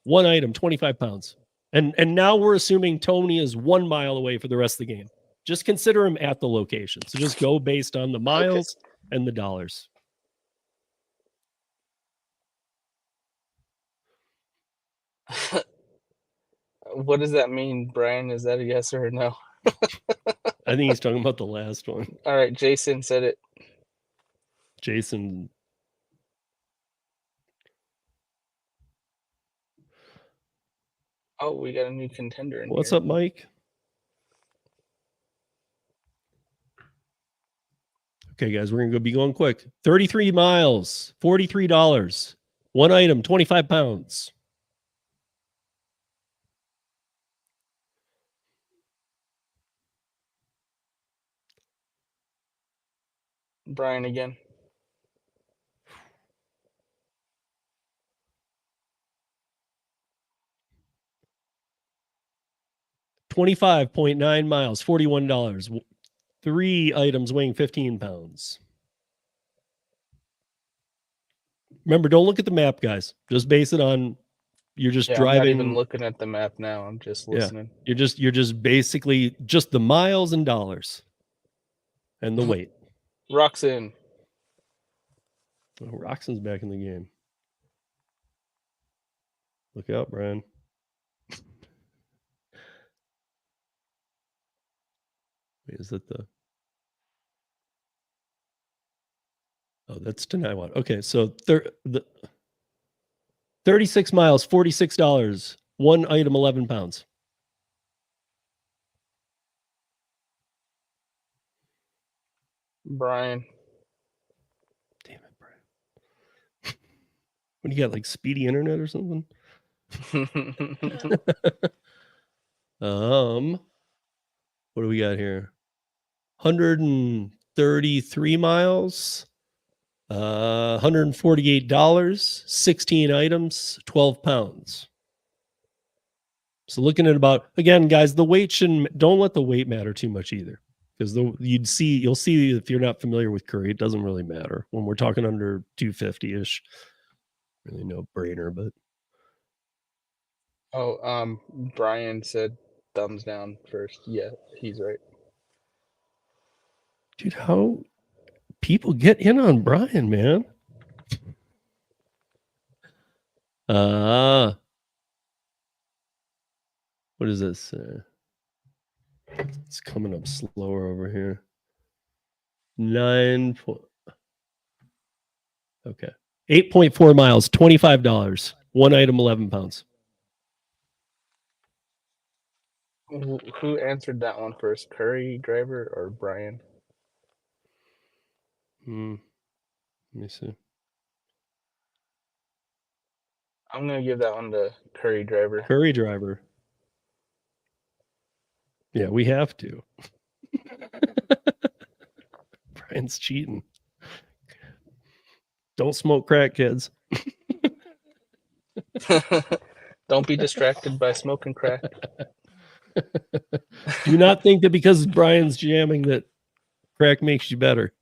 One item, 25 pounds. And now we're assuming Tony is 1 mile away for the rest of the game. Just consider them at the location. So just go based on the miles and the dollars. What does that mean, Brian? Is that a yes or a no? I think he's talking about the last one. All right, Jason said it. Jason. Oh, we got a new contender in What's here. up, Mike? Okay, guys, we're going to be going quick. 33 miles, $43. One item, 25 pounds. Brian again. 25.9 miles, $41. 3 items weighing 15 pounds. Remember, don't look at the map, guys. Just base it on you're just driving. I'm not even looking at the map now. I'm just listening. Yeah, you're just basically just the miles and dollars and the weight. Roxanne. Oh, Roxanne's back in the game. Look out, Brian. Wait, is that the... Oh, that's Tenaiwan. Okay, so the 36 miles, $46. One item, 11 pounds. Brian. Damn it, Brian. What do you got, like speedy internet or something? What do we got here? 133 miles, $148, 16 items, 12 pounds. So looking at about, again, guys, the weight shouldn't, don't let the weight matter too much either. Because you'll see if you're not familiar with Curri, it doesn't really matter when we're talking under 250-ish. Really no brainer, but Brian said thumbs down first. Yeah, he's right. dude, how people get in on Brian, man. What is this? It's coming up slower over here. 8.4 miles, $25. One item, 11 pounds. Who answered that one first? Curri driver or Brian? Let me see. I'm gonna give that one to Curri driver. Curri driver. Yeah, we have to. Brian's cheating. Don't smoke crack, kids. Don't be distracted by smoking crack. Do not think that because Brian's jamming that crack makes you better.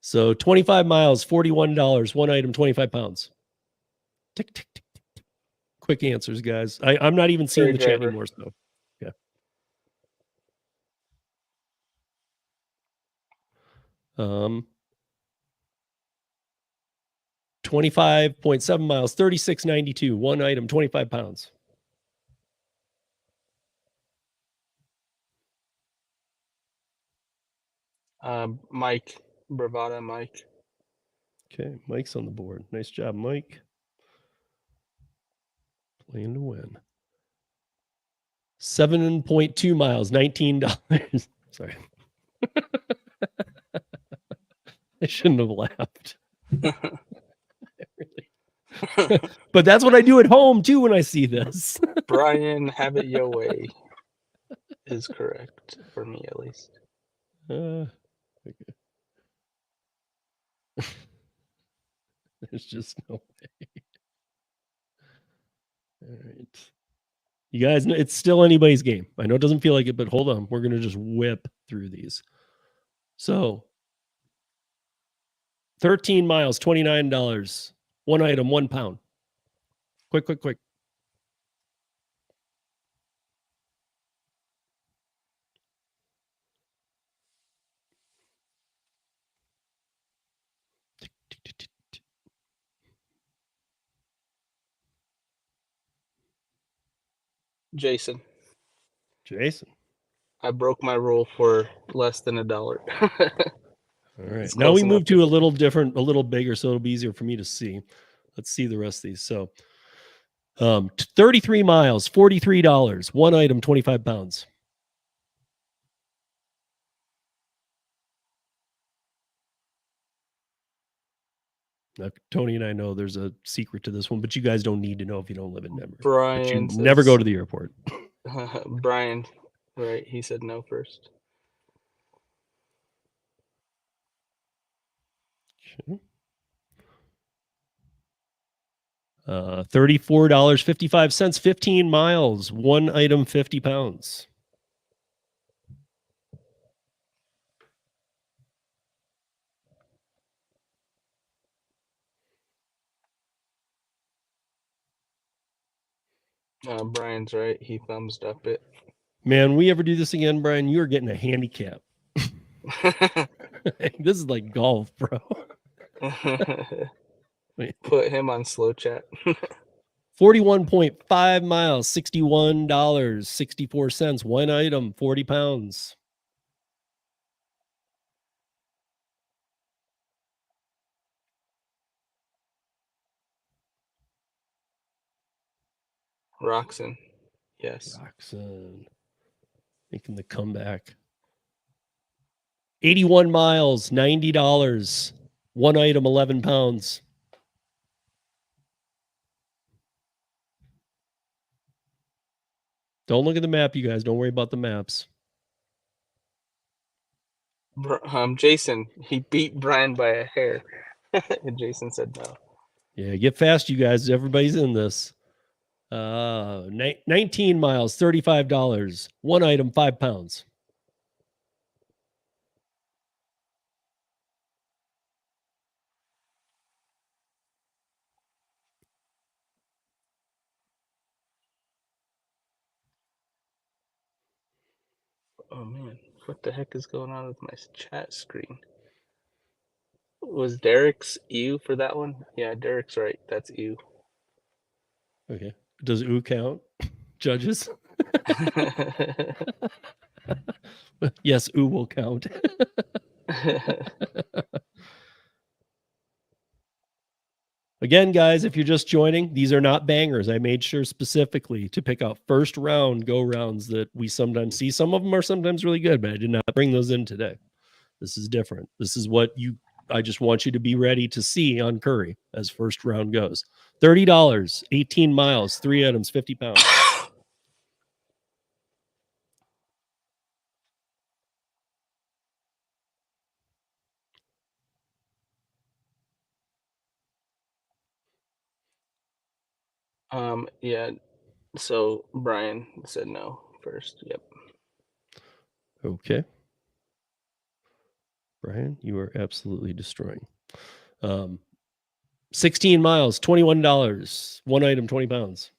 So 25 miles, $41. One item, 25 pounds. Tick, tick, tick, tick. Quick answers, guys. I'm not even seeing the chat anymore. So, yeah. Um, 25.7 miles, 36.92. One item, 25 pounds. Mike. Bravada Mike. Okay, Mike's on the board. Nice job, Mike. Playing to win. 7.2 miles, $19. Sorry. I shouldn't have laughed. But that's what I do at home too when I see this. Brian, have it your way is correct for me at least. Okay. There's just no way. All right. You guys know it's still anybody's game. I know it doesn't feel like it, but hold on. We're going to just whip through these. So 13 miles, $29. One item, 1 pound. Quick. Jason. Jason. I broke my rule for less than $1. All right. It's Now we close move enough to to- a little different, a little bigger, so it'll be easier for me to see. Let's see the rest of these. So 33 miles, $43. One item, 25 pounds. Now, Tony and I know there's a secret to this one, but you guys don't need to know if you don't live in Denver. But you Brian never says- go to the airport. Brian, right? He said no first. Okay. $34.55, 15 miles, one item, 50 pounds. Brian's right. He thumbs up it. Man, we ever do this again, Brian, you're getting a handicap. This is like golf, bro. Put him on slow chat. 41.5 miles, $61.64. One item, 40 pounds. Roxon. Yes. Roxon making the comeback. 81 miles, $90. One item, 11 pounds. Don't look at the map, you guys. Don't worry about the maps. Jason, he beat Brian by a hair. And Jason said no. Yeah, get fast, you guys. Everybody's in this. 19 miles, $35. One item, 5 pounds. Oh man, what the heck is going on with my chat screen? Was Derek's ew for that one? Yeah, Derek's right. That's ew. Okay. Does ooh count? Judges? Yes, ooh will count. Again, guys, if you're just joining, these are not bangers. I made sure specifically to pick out first round go rounds that we sometimes see. Some of them are sometimes really good, but I did not bring those in today. This is different. This is what I just want you to be ready to see on Curri as first round goes. $30, 18 miles, 3 items, 50 pounds. Yeah. So Brian said no first. Yep. Okay. Brian, you are absolutely destroying. 16 miles, $21. One item, 20 pounds.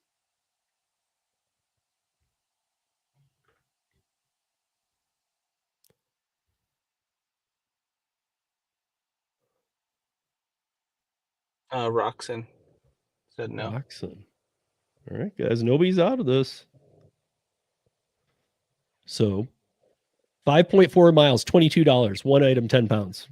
Roxon said no. Roxon. All right, guys, nobody's out of this. So 5.4 miles, $22. One item, 10 pounds.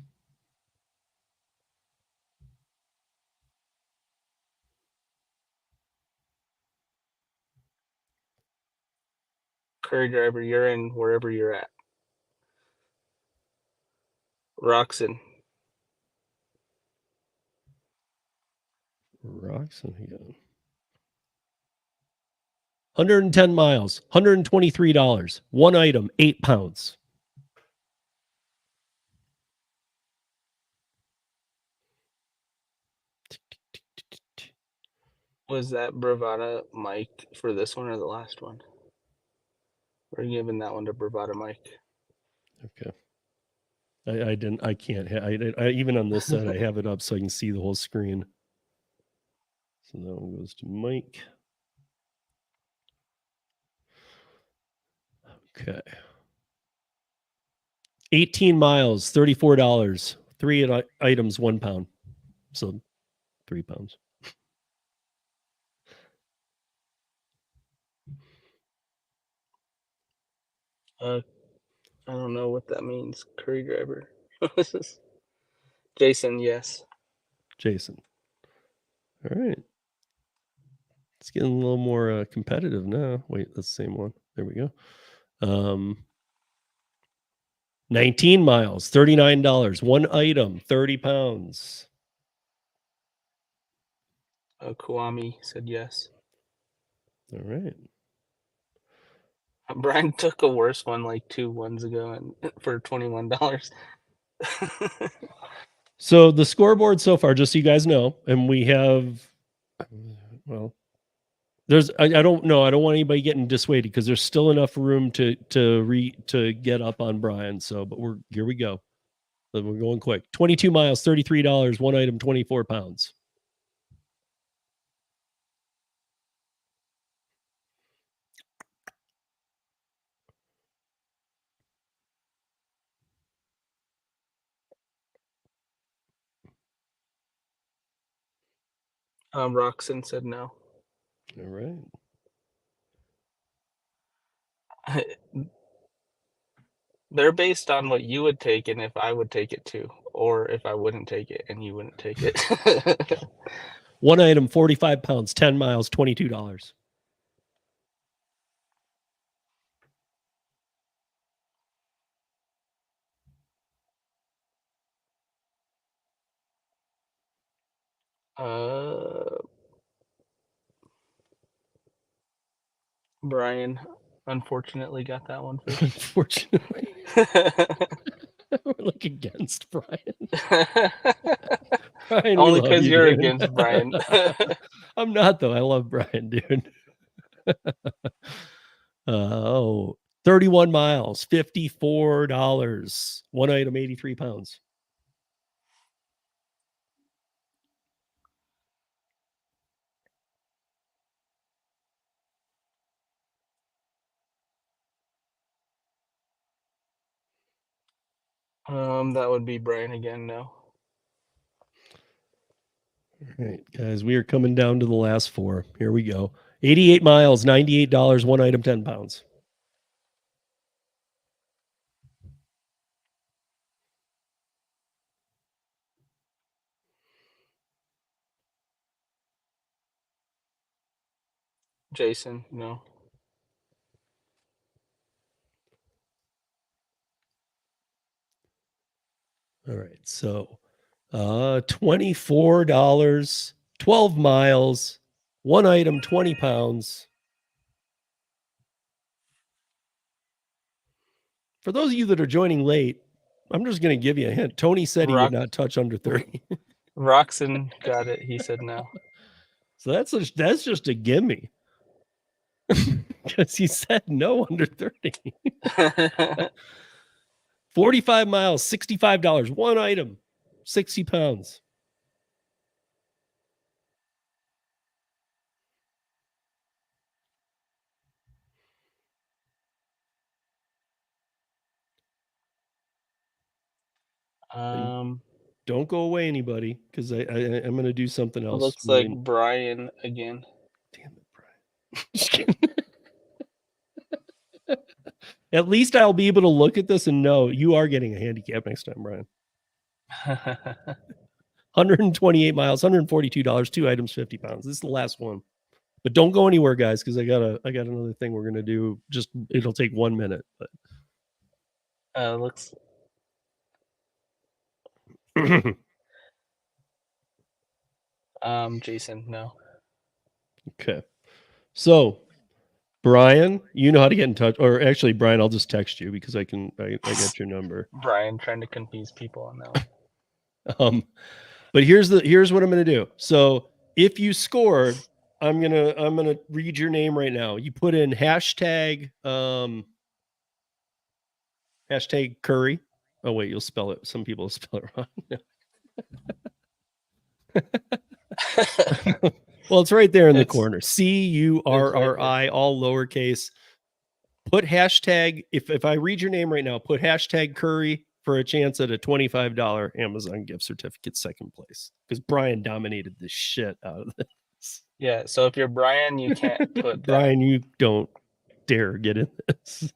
Curry driver, you're in wherever you're at. Roxon. Roxon again. 110 miles, $123. One item, 8 pounds. Was that Bravada Mike for this one or the last one? We're giving that one to Bravada Mike. Okay. I can't. I even on this side, I have it up so I can see the whole screen. So that one goes to Mike. Okay. 18 miles, $34. 3 items, 1 pound. So 3 pounds. I don't know what that means. Curry driver. Jason, yes. Jason. All right. It's getting a little more competitive now. Wait, that's the same one. There we go. 19 miles, $39. One item, 30 pounds. Kwame said yes. All right. Brian took a worse one like 2 ones ago and for $21. So the scoreboard so far, just so you guys know, and we have, well, there's I don't know. I don't want anybody getting dissuaded because there's still enough room to get up on Brian. So, but here we go. We're going quick. 22 miles, $33. One item, 24 pounds. Roxon said no. All right. They're based on what you would take and if I would take it too, or if I wouldn't take it and you wouldn't take it. One item, 45 pounds, 10 miles, $22. Brian unfortunately got that one first. Unfortunately, we're like against Brian. Brian, we Only love because you, you're dude. against Brian. I'm not though. I love Brian, dude. 31 miles, $54. One item, 83 pounds. That would be Brian again. No. All right, guys, we are coming down to the last four. Here we go. 88 miles, $98. One item, 10 pounds. Jason, no. All right, so $24, 12 miles, one item, 20 pounds. For those of you that are joining late, I'm just going to give you a hint. Tony said he would not touch under 30. Roxon got it. He said no. So that's just a gimme. Because he said no under 30. 45 miles, $65. One item, 60 pounds. Don't go away, anybody, because I'm going to do something else. Looks like Brian again. Damn it, Brian. Just kidding. At least I'll be able to look at this and know you are getting a handicap next time, Brian. 128 miles, $142, two items, 50 pounds. This is the last one. But don't go anywhere, guys, because I got another thing we're gonna do. Just it'll take 1 minute. But looks Jason, no. Okay. So Brian, you know how to get in touch. Or actually, Brian, I'll just text you because I got your number. Brian trying to confuse people on that one. But here's what I'm gonna do. So if you scored, I'm gonna read your name right now. You put in hashtag Curri. Oh wait, you'll spell it. Some people spell it wrong. Well, it's right there in the corner. CURRI, all lowercase. Put hashtag, if I read your name right now, put hashtag Curri for a chance at a $25 Amazon gift certificate, second place. Because Brian dominated the shit out of this. Yeah, so if you're Brian, you can't put Brian, you don't dare get in this.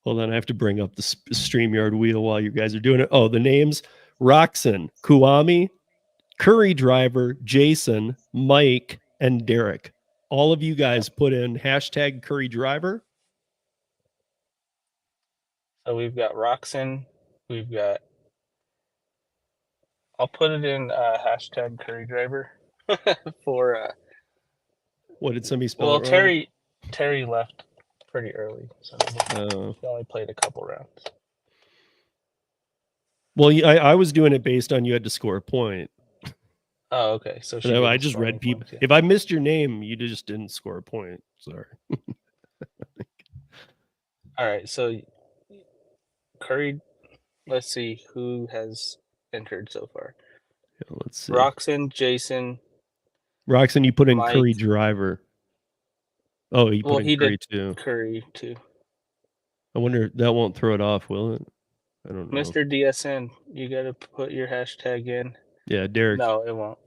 Hold on, I have to bring up the StreamYard wheel while you guys are doing it. Oh, the names: Roxon, Kuami, Curri Driver, Jason, Mike, and Derek. All of you guys put in hashtag Curri Driver. So we've got Roxon. We've got. I'll put it in hashtag Curri Driver for. What did somebody spell Well, it wrong? Terry left pretty early, so he only played a couple rounds. Well, I was doing it based on you had to score a point. Oh, okay. So she I didn't just score any read people. points yet. If I missed your name, you just didn't score a point. Sorry. All right. So Curry. Let's see who has entered so far. Yeah, let's see. Roxon, Jason. Roxon, you put in Mike. Curri Driver. Oh, he put in Curri too. Curry too. I wonder, that won't throw it off, will it? I don't know. Mr. DSN, you got to put your hashtag in. Yeah, Derek. No, it won't.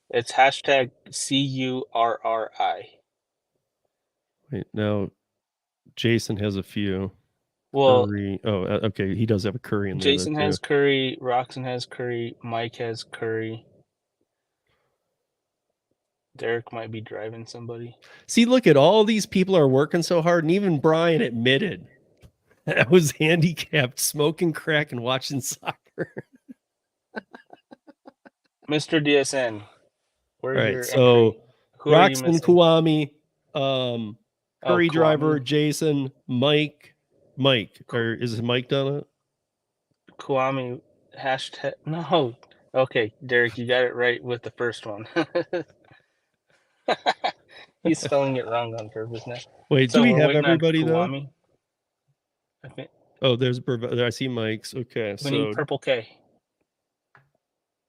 It's hashtag CURRI. Wait, now Jason has a few. Well, Curri. Oh, okay. He does have a Curri in there. Jason has Curry. Roxon has Curry. Mike has Curry. Derek might be driving somebody. See, look at all these people are working so hard, and even Brian admitted I was handicapped, smoking crack and watching soccer. Mr. DSN, where's All right, your so entry? Who are you Roxon, missing? Kuami, Curri Driver, Kuami. Jason, Mike, or is it Mike done it? Kuami, hashtag, no. Okay, Derek, you got it right with the first one. He's spelling it wrong on purpose now. Wait, do we have everybody though? I think. Oh, I see Mike's. Okay, We need Purple K.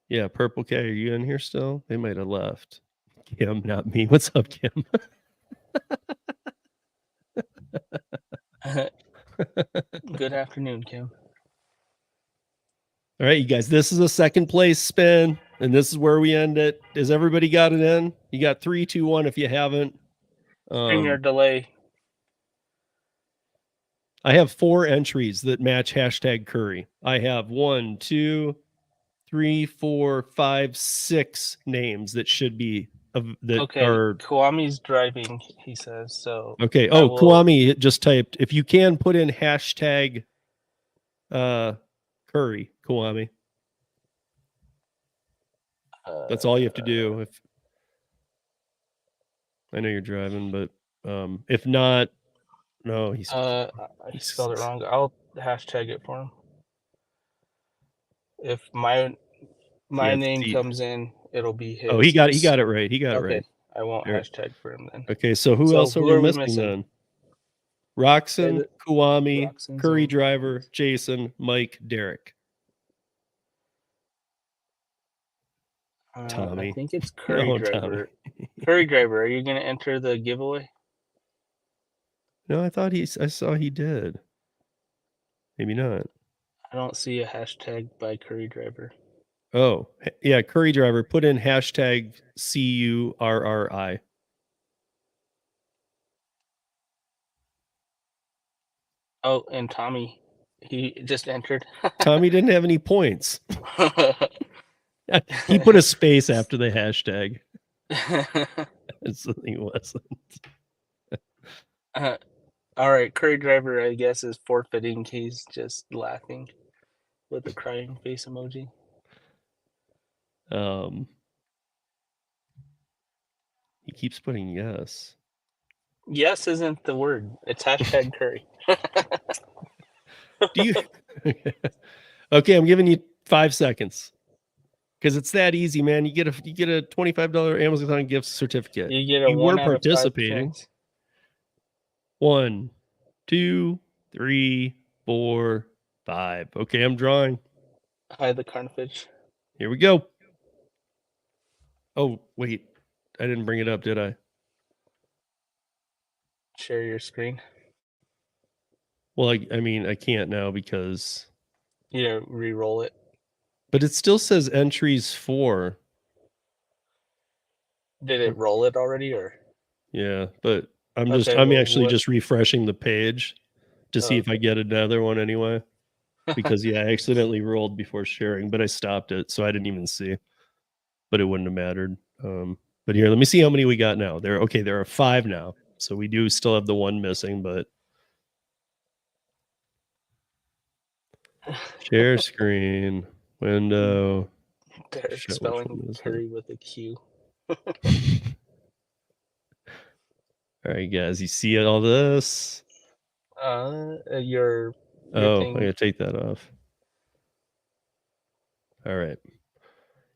Yeah, Purple K. Are you in here still? They might have left. Kim, not me. What's up, Kim? Good afternoon, Kim. All right, you guys, this is a second place spin, and this is where we end it. Has everybody got it in? You got 3, 2, 1 if you haven't. Premier delay. I have 4 entries that match hashtag Curri. I have 1, 2, 3, 4, 5, 6 names that should be are. Kuami's driving, he says. So okay. Oh, Kuami just typed. If you can put in hashtag Curri, Kuami. That's all you have to do. If I know you're driving, but if not, no, he spelled it wrong. I'll hashtag it for him. If my name comes in, it'll be his. Oh, he got it right. He got it right. I won't hashtag for him then. Okay, so who else are we missing then? Roxon, Kuami, Curri Driver, Jason, Mike, Derek. Tommy. I think it's Curri Driver. Curri Driver, are you going to enter the giveaway? No, I saw he did. Maybe not. I don't see a hashtag by Curri Driver. Oh, yeah, Curri Driver. Put in hashtag CURRI. Oh, and Tommy, he just entered. Tommy didn't have any points. He put a space after the hashtag. So he wasn't. All right, Curri Driver, I guess, is forfeiting. He's just laughing with a crying face emoji. He keeps putting yes. Yes isn't the word. It's hashtag Curri. Do you? Okay, I'm giving you 5 seconds because it's that easy, man. You get a $25 Amazon gift certificate. You were participating. 1, 2, 3, 4, 5. Okay, I'm drawing. Hi, the Carnifage. Here we go. Oh, wait. I didn't bring it up, did I? Share your screen. Well, I mean, I can't now because... Yeah, re-roll it. But it still says entries 4. Did it roll it already, or? Yeah, but I'm Okay, actually just refreshing the page to see if I okay. get another one anyway. Because I accidentally rolled before sharing, but I stopped it, so I didn't even see. But it wouldn't have mattered. But here, let me see how many we got now. There are 5 now. So we do still have the one missing, but share screen, window. Derek Shit, which spelling one is Curry with a Q. it? All right, guys, you see all this? Your Oh, I thing. gotta take that off. All right.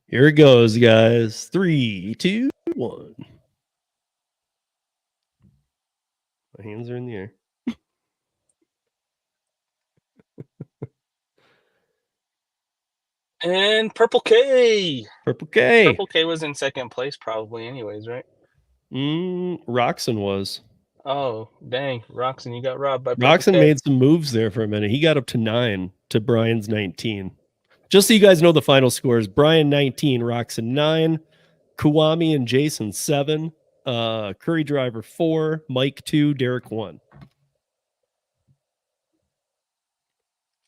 Here it goes, guys. 3, 2, 1. My hands are in the air. And Purple K. Purple K. Purple K was in second place probably anyways, right? Roxon was. Oh, dang. Roxon, you got robbed by Purple Roxon K. made some moves there for a minute. He got up to 9 to Brian's 19. Just so you guys know the final scores, Brian 19, Roxon 9, Kuwami and Jason 7, Curry Driver 4, Mike 2, Derek 1.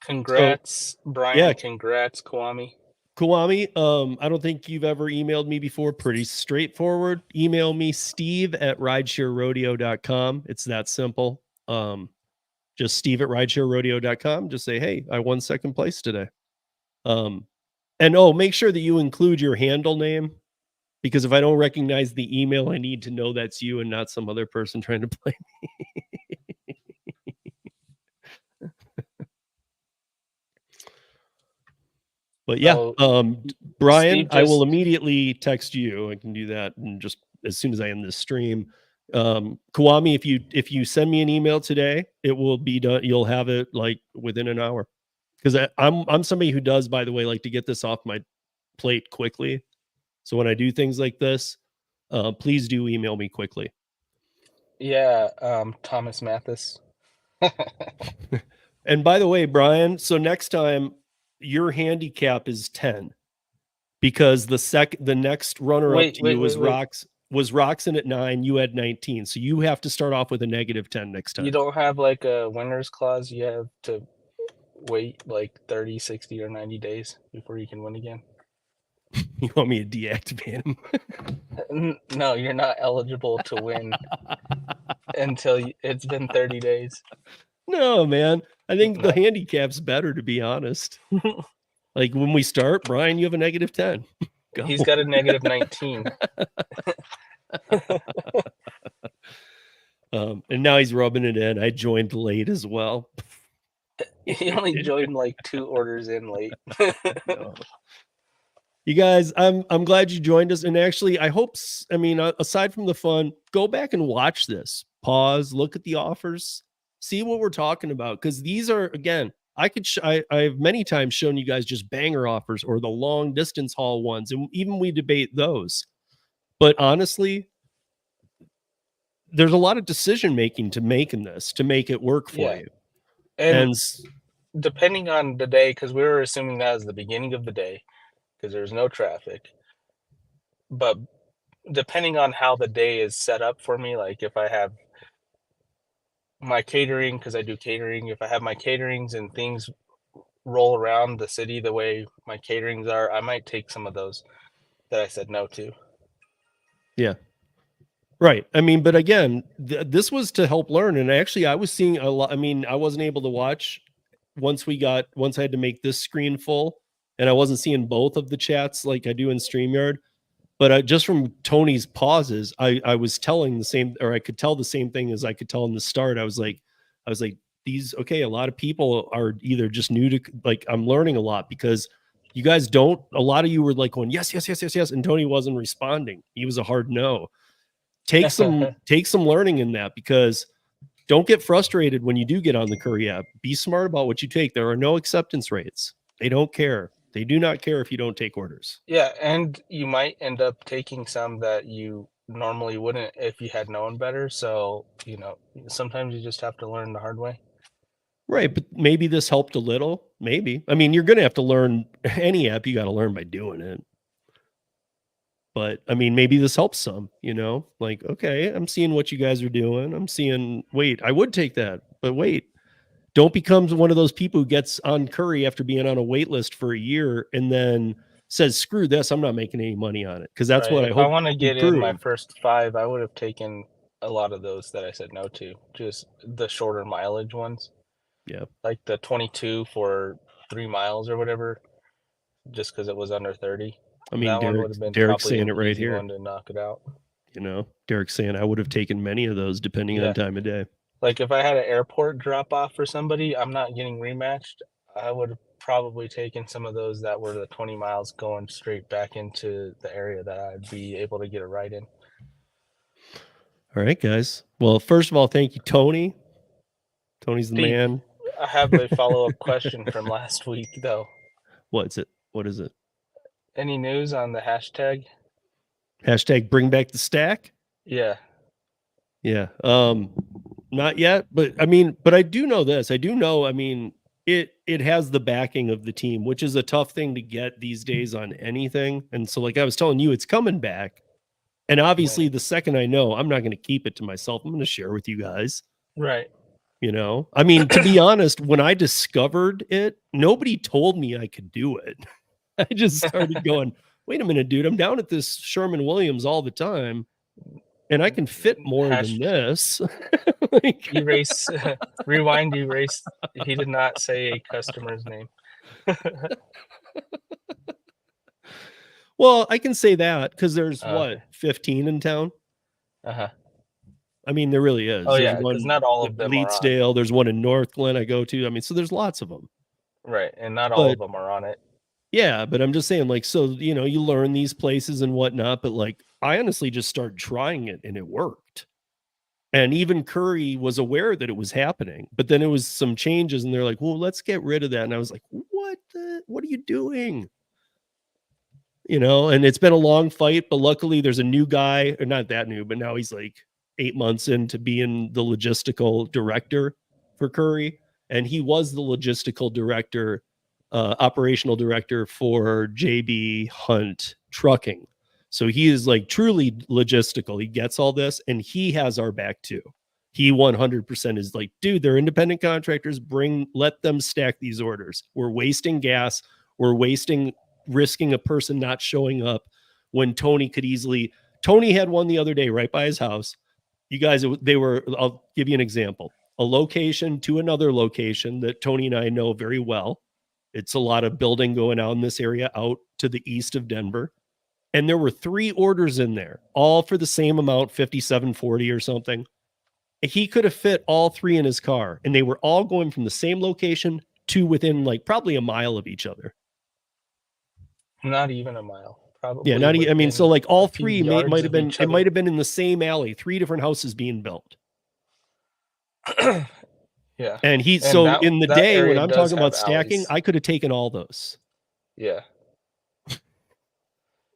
Congrats, Brian. Yeah, Congrats, Kwame. Kuwami, I don't think you've ever emailed me before. Pretty straightforward. Email me, steve@ridesharerodeo.com. It's that simple. Just steve@ridesharerodeo.com. Just say, hey, I won second place today. And make sure that you include your handle name, because if I don't recognize the email, I need to know that's you and not some other person trying to play me. But yeah, So, Brian, Steve I will just immediately text you. I can do that, and just as soon as I end this stream. Kawami, if you send me an email today, it will be done. You'll have it like within an hour. Because I'm somebody who does, by the way, like to get this off my plate quickly. So when I do things like this, please do email me quickly. yeah, Thomas Mathis. And by the way, Brian, so next time your handicap is 10, because the next runner up Wait, to wait, you wait, wait. was Roxon at 9, you had 19. So you have to start off with a -10 next You time. don't have like a winner's clause. You have to wait like 30, 60, or 90 days before you can win again. You want me to deactivate him? No, you're not eligible to win until it's been 30 days. No, man. I think the No. handicap's better, to be honest. Like when we start, Brian, you have a -10. Go. He's got a -19. And now he's rubbing it in. I joined late as well. He only joined like 2 orders in late. No. You guys, I'm glad you joined us. And actually, I hope, aside from the fun, go back and watch this. Pause, look at the offers, see what we're talking about. Because these are, again, I've many times shown you guys just banger offers or the long distance haul ones, and even we debate those. But honestly, there's a lot of decision making to make in this to make it work for Yeah. you. And And depending on the day, because we were assuming that was the beginning of the day, because there's no traffic. But depending on how the day is set up for me, like if I have my catering, because I do catering, if I have my caterings and things roll around the city the way my caterings are, I might take some of those that I said no to. yeah. Right. But again, this was to help learn. And actually, I was seeing a lot. I wasn't able to watch once I had to make this screen full, and I wasn't seeing both of the chats like I do in StreamYard. But just from Tony's pauses, I was telling the same, or I could tell the same thing as I could tell in the start. I was like, a lot of people are either just new to, like, I'm learning a lot because you guys don't, a lot of you were like going, yes, yes, yes, yes, yes. And Tony wasn't responding. He was a hard no. Take some learning in that, because don't get frustrated when you do get on the Curri app. Be smart about what you take. There are no acceptance rates. They don't care. They do not care if you don't take orders. Yeah, and you might end up taking some that you normally wouldn't if you had known better. So, sometimes you just have to learn the hard way. Right. But maybe this helped a little. Maybe. You're going to have to learn any app. You got to learn by doing it. But I mean, maybe this helps some, like, okay, I'm seeing what you guys are doing. I'm seeing, wait, I would take that, but wait, don't become one of those people who gets on Curri after being on a wait list for a year and then says, screw this, I'm not making any money on it. Cause that's Right. what I If I hope want to you get in my prove. first 5, I would have taken a lot of those that I said no to, just the shorter mileage ones, Yeah. like the 22 for 3 miles or whatever, just because it was under 30. I mean, That one would have been Derek's probably saying an it right easy here. one to knock it out. Derek's saying I would have taken many of those depending Yeah. on time of day. Like if I had an airport drop off for somebody, I'm not getting rematched. I would have probably taken some of those that were the 20 miles going straight back into the area that I'd be able to get a ride in. All right, guys. Well, first of all, thank you, Tony. Tony's the Steve, man. I have a follow-up question from last week, though. What's it? What is it? Any news on the hashtag? Hashtag bring back the stack. Yeah. Yeah. Not yet, but I do know this. I do know, it has the backing of the team, which is a tough thing to get these days on anything. And so, like I was telling you, it's coming back. And obviously, the second I know, I'm not going to keep it to myself. I'm going to share with you guys. Right. To be honest, when I discovered it, nobody told me I could do it. I just started going, wait a minute, dude, I'm down at this Sherman Williams all the time and I can fit more than this. Erase, rewind, erase. He did not say a customer's name. Well, I can say that because there's Okay. 15 in town. Uh-huh. There really is. Oh, There's yeah, because one not all in of them are on. Bleedsdale. There's one in North Glen I go to. So there's lots of them. Right, and not all of them are on it. Yeah, but I'm just saying, you learn these places and whatnot, but I honestly just started trying it and it worked. And even Curri was aware that it was happening, but then it was some changes and they're like, well, let's get rid of that. And I was like, what are you doing? And it's been a long fight, but luckily there's a new guy, or not that new, but now he's like 8 months into being the logistical director for Curri. And he was the logistical director, operational director for JB Hunt Trucking. So he is like truly logistical. He gets all this and he has our back too. He 100% is like, dude, they're independent contractors. Let them stack these orders. We're wasting gas. We're risking a person not showing up when Tony had one the other day right by his house. You guys, I'll give you an example. A location to another location that Tony and I know very well. It's a lot of building going on in this area out to the east of Denver. And there were 3 orders in there, all for the same amount, $57.40 or something. He could have fit all 3 in his car, and they were all going from the same location to within probably a mile of each other. Not even a mile. Probably. Yeah, so all 3 might have been, it might have been in the same alley, 3 different houses being built. Yeah. And in the day when I'm talking about stacking, alleys. I could have taken all those. Yeah.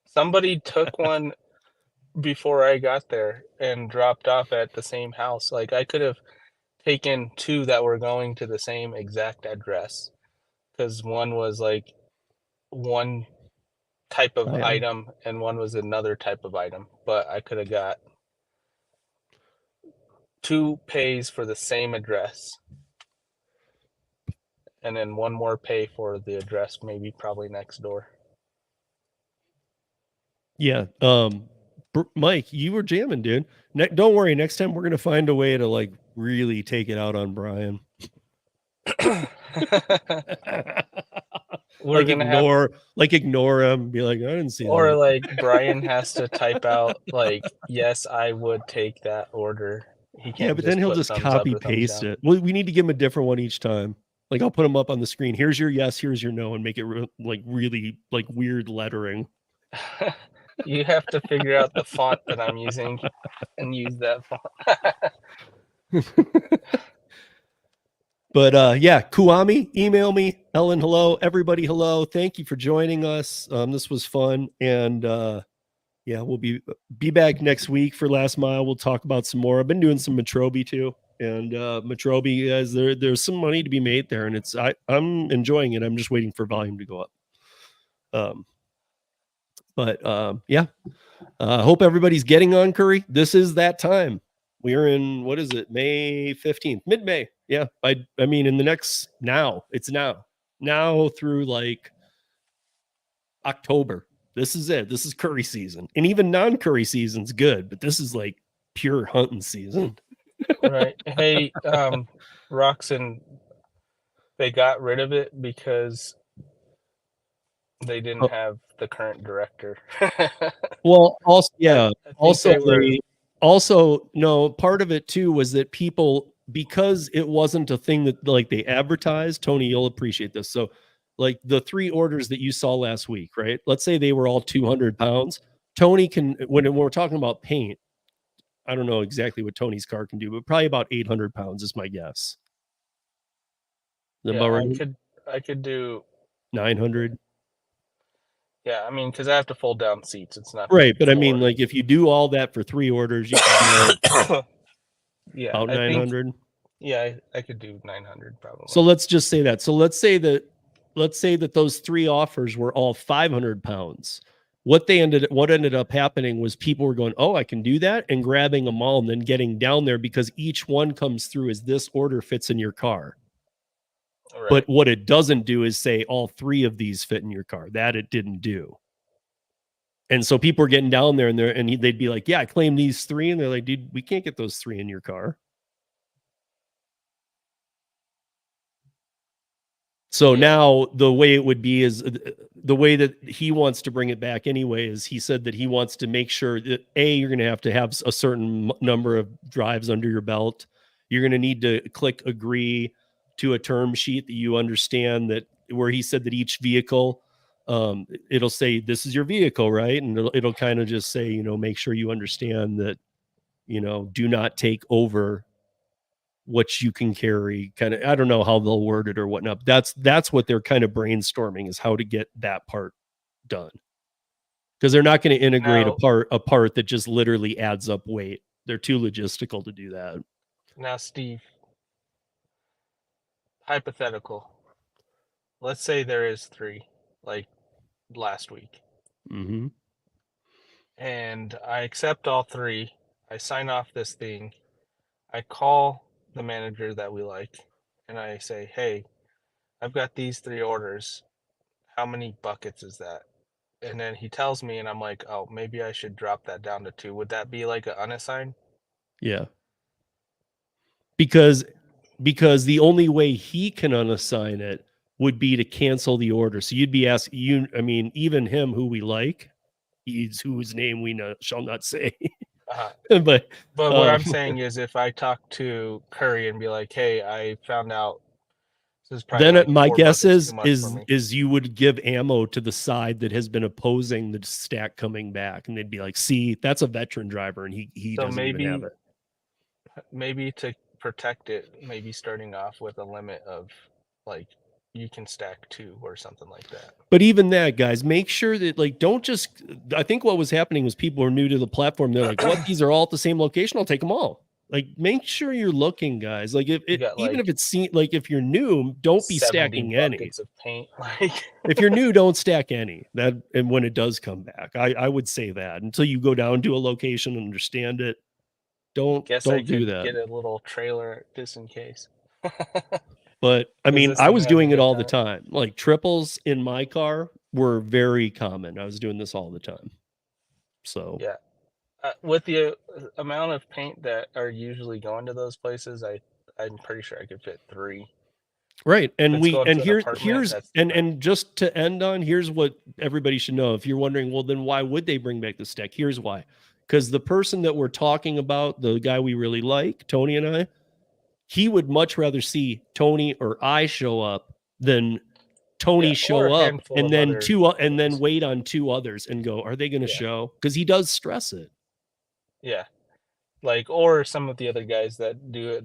Somebody took one before I got there and dropped off at the same house. Like I could have taken 2 that were going to the same exact address because one was like one type of item and one was another type of item, but I could have got 2 pays for the same address and then one more pay for the address probably next door. Yeah. Mike, you were jamming, dude. Don't worry, next time we're gonna find a way to really take it out on Brian. We're gonna ignore him, be like, I didn't see or that. like Brian has to type out yes, I would take that order. He can't. Yeah, but then he'll just copy paste it. Well, we need to give him a different one each time. I'll put him up on the screen. Here's your yes, here's your no, and make it really weird lettering. You have to figure out the font that I'm using and use that font. But yeah, Kuami, email me. Ellen, hello. Everybody, hello. Thank you for joining us. This was fun. And yeah, we'll be back next week for Last Mile. We'll talk about some more. I've been doing some Metrobi too. And Metrobi, guys, there's some money to be made there. And I'm enjoying it. I'm just waiting for volume to go up. But yeah, hope everybody's getting on Curri. This is that time. We're in, what is it, May 15th, mid-May. Yeah, I mean, in the next, it's now through like October. This is it. This is Curri season. And even non-Curri season's good, but this is like pure hunting season. Right. Hey, Roxon, they got rid of it because they didn't have the current director. Well, also, yeah, I think no, part of it too was that people, because it wasn't a thing that like they advertised. Tony, you'll appreciate this. So, like the 3 orders that you saw last week, right? Let's say they were all 200 pounds. Tony can, when we're talking about paint, I don't know exactly what Tony's car can do, but probably about 800 pounds is my guess. yeah, I could do 900. Yeah, I mean, because I have to fold down seats. It's not Right, the but I mean, floor. like if you do all that for 3 orders, you can get Yeah, about I think 900. yeah, I could do 900 probably. So let's just say that. So let's say that those 3 offers were all 500 pounds. What ended up happening was people were going, oh, I can do that, and grabbing them all and then getting down there because each one comes through as this order fits in your car. Right. But what it doesn't do is say all 3 of these fit in your car. That it didn't do. And so people are getting down there and they'd be like, yeah, I claim these 3. And they're like, dude, we can't get those 3 in your car. So now the way it would be is the way that he wants to bring it back anyway is he said that he wants to make sure that you're going to have a certain number of drives under your belt. You're going to need to click agree to a term sheet that you understand, that where he said that each vehicle, it'll say, this is your vehicle, right? And it'll kind of just say, make sure you understand that, do not take over what you can carry. Kind of, I don't know how they'll word it or whatnot. That's what they're kind of brainstorming, is how to get that part done. Because they're not going to integrate a part that just literally adds up weight. They're too logistical to do that. Now, Steve, hypothetical. Let's say there is 3, like last week. Mm-hmm. And I accept all 3. I sign off this thing. I call the manager that we like, and I say, hey, I've got these 3 orders. How many buckets is that? And then he tells me, and I'm like, oh, maybe I should drop that down to 2. Would that be like an unassigned? Yeah. Because the only way he can unassign it would be to cancel the order. So you'd be asking, even him, who we like, whose name we shall not say. But what I'm saying is, if I talk to Curri and be like, hey, I found out this is probably then like my 4 guess buckets too much for me. is you would give ammo to the side that has been opposing the stack coming back, and they'd be like, see, that's a veteran driver and he So doesn't even have it. maybe to protect it, maybe starting off with a limit of like, you can stack 2 or something like that. But even that, guys, make sure that, like, don't just, I think what was happening was people were new to the platform. They're like, what? These are all at the same location. I'll take them all. Like, make sure you're looking, guys. Like, even if it's like, if you're new, don't be stacking any. Buckets of paint. Like, if you're new, don't stack any. And when it does come back, I would say that until you go down to a location and understand it. Don't do that. Get a little trailer just in case. But I mean, I was doing it all the time. Like triples in my car were very common. I was doing this all the time. So yeah, with the amount of paint that are usually going to those places, I'm pretty sure I could fit 3. Right. And just to end on, here's what everybody should know. If you're wondering, well, then why would they bring back the stack? Here's why. Because the person that we're talking about, the guy we really like, Tony and I, he would much rather see Tony or I show up than Tony show up and then wait on 2 others and go, are they going to show? Because he does stress it. Yeah. Like, or some of the other guys that do it,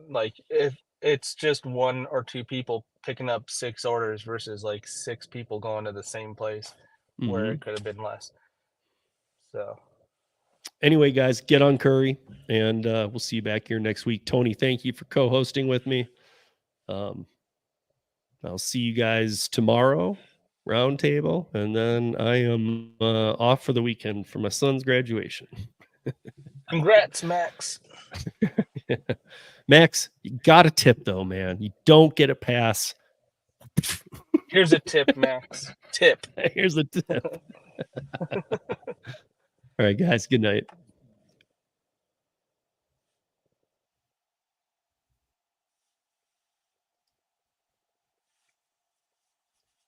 like if it's just 1 or 2 people picking up 6 orders versus like 6 people going to the same place where it could have been less. So anyway, guys, get on Curri, and we'll see you back here next week. Tony, thank you for co-hosting with me. I'll see you guys tomorrow roundtable, and then I am off for the weekend for my son's graduation. Congrats, Max. Max, you got a tip though, man. You don't get a pass. Here's a tip, Max. Tip. Here's a tip. All right, guys. Good night.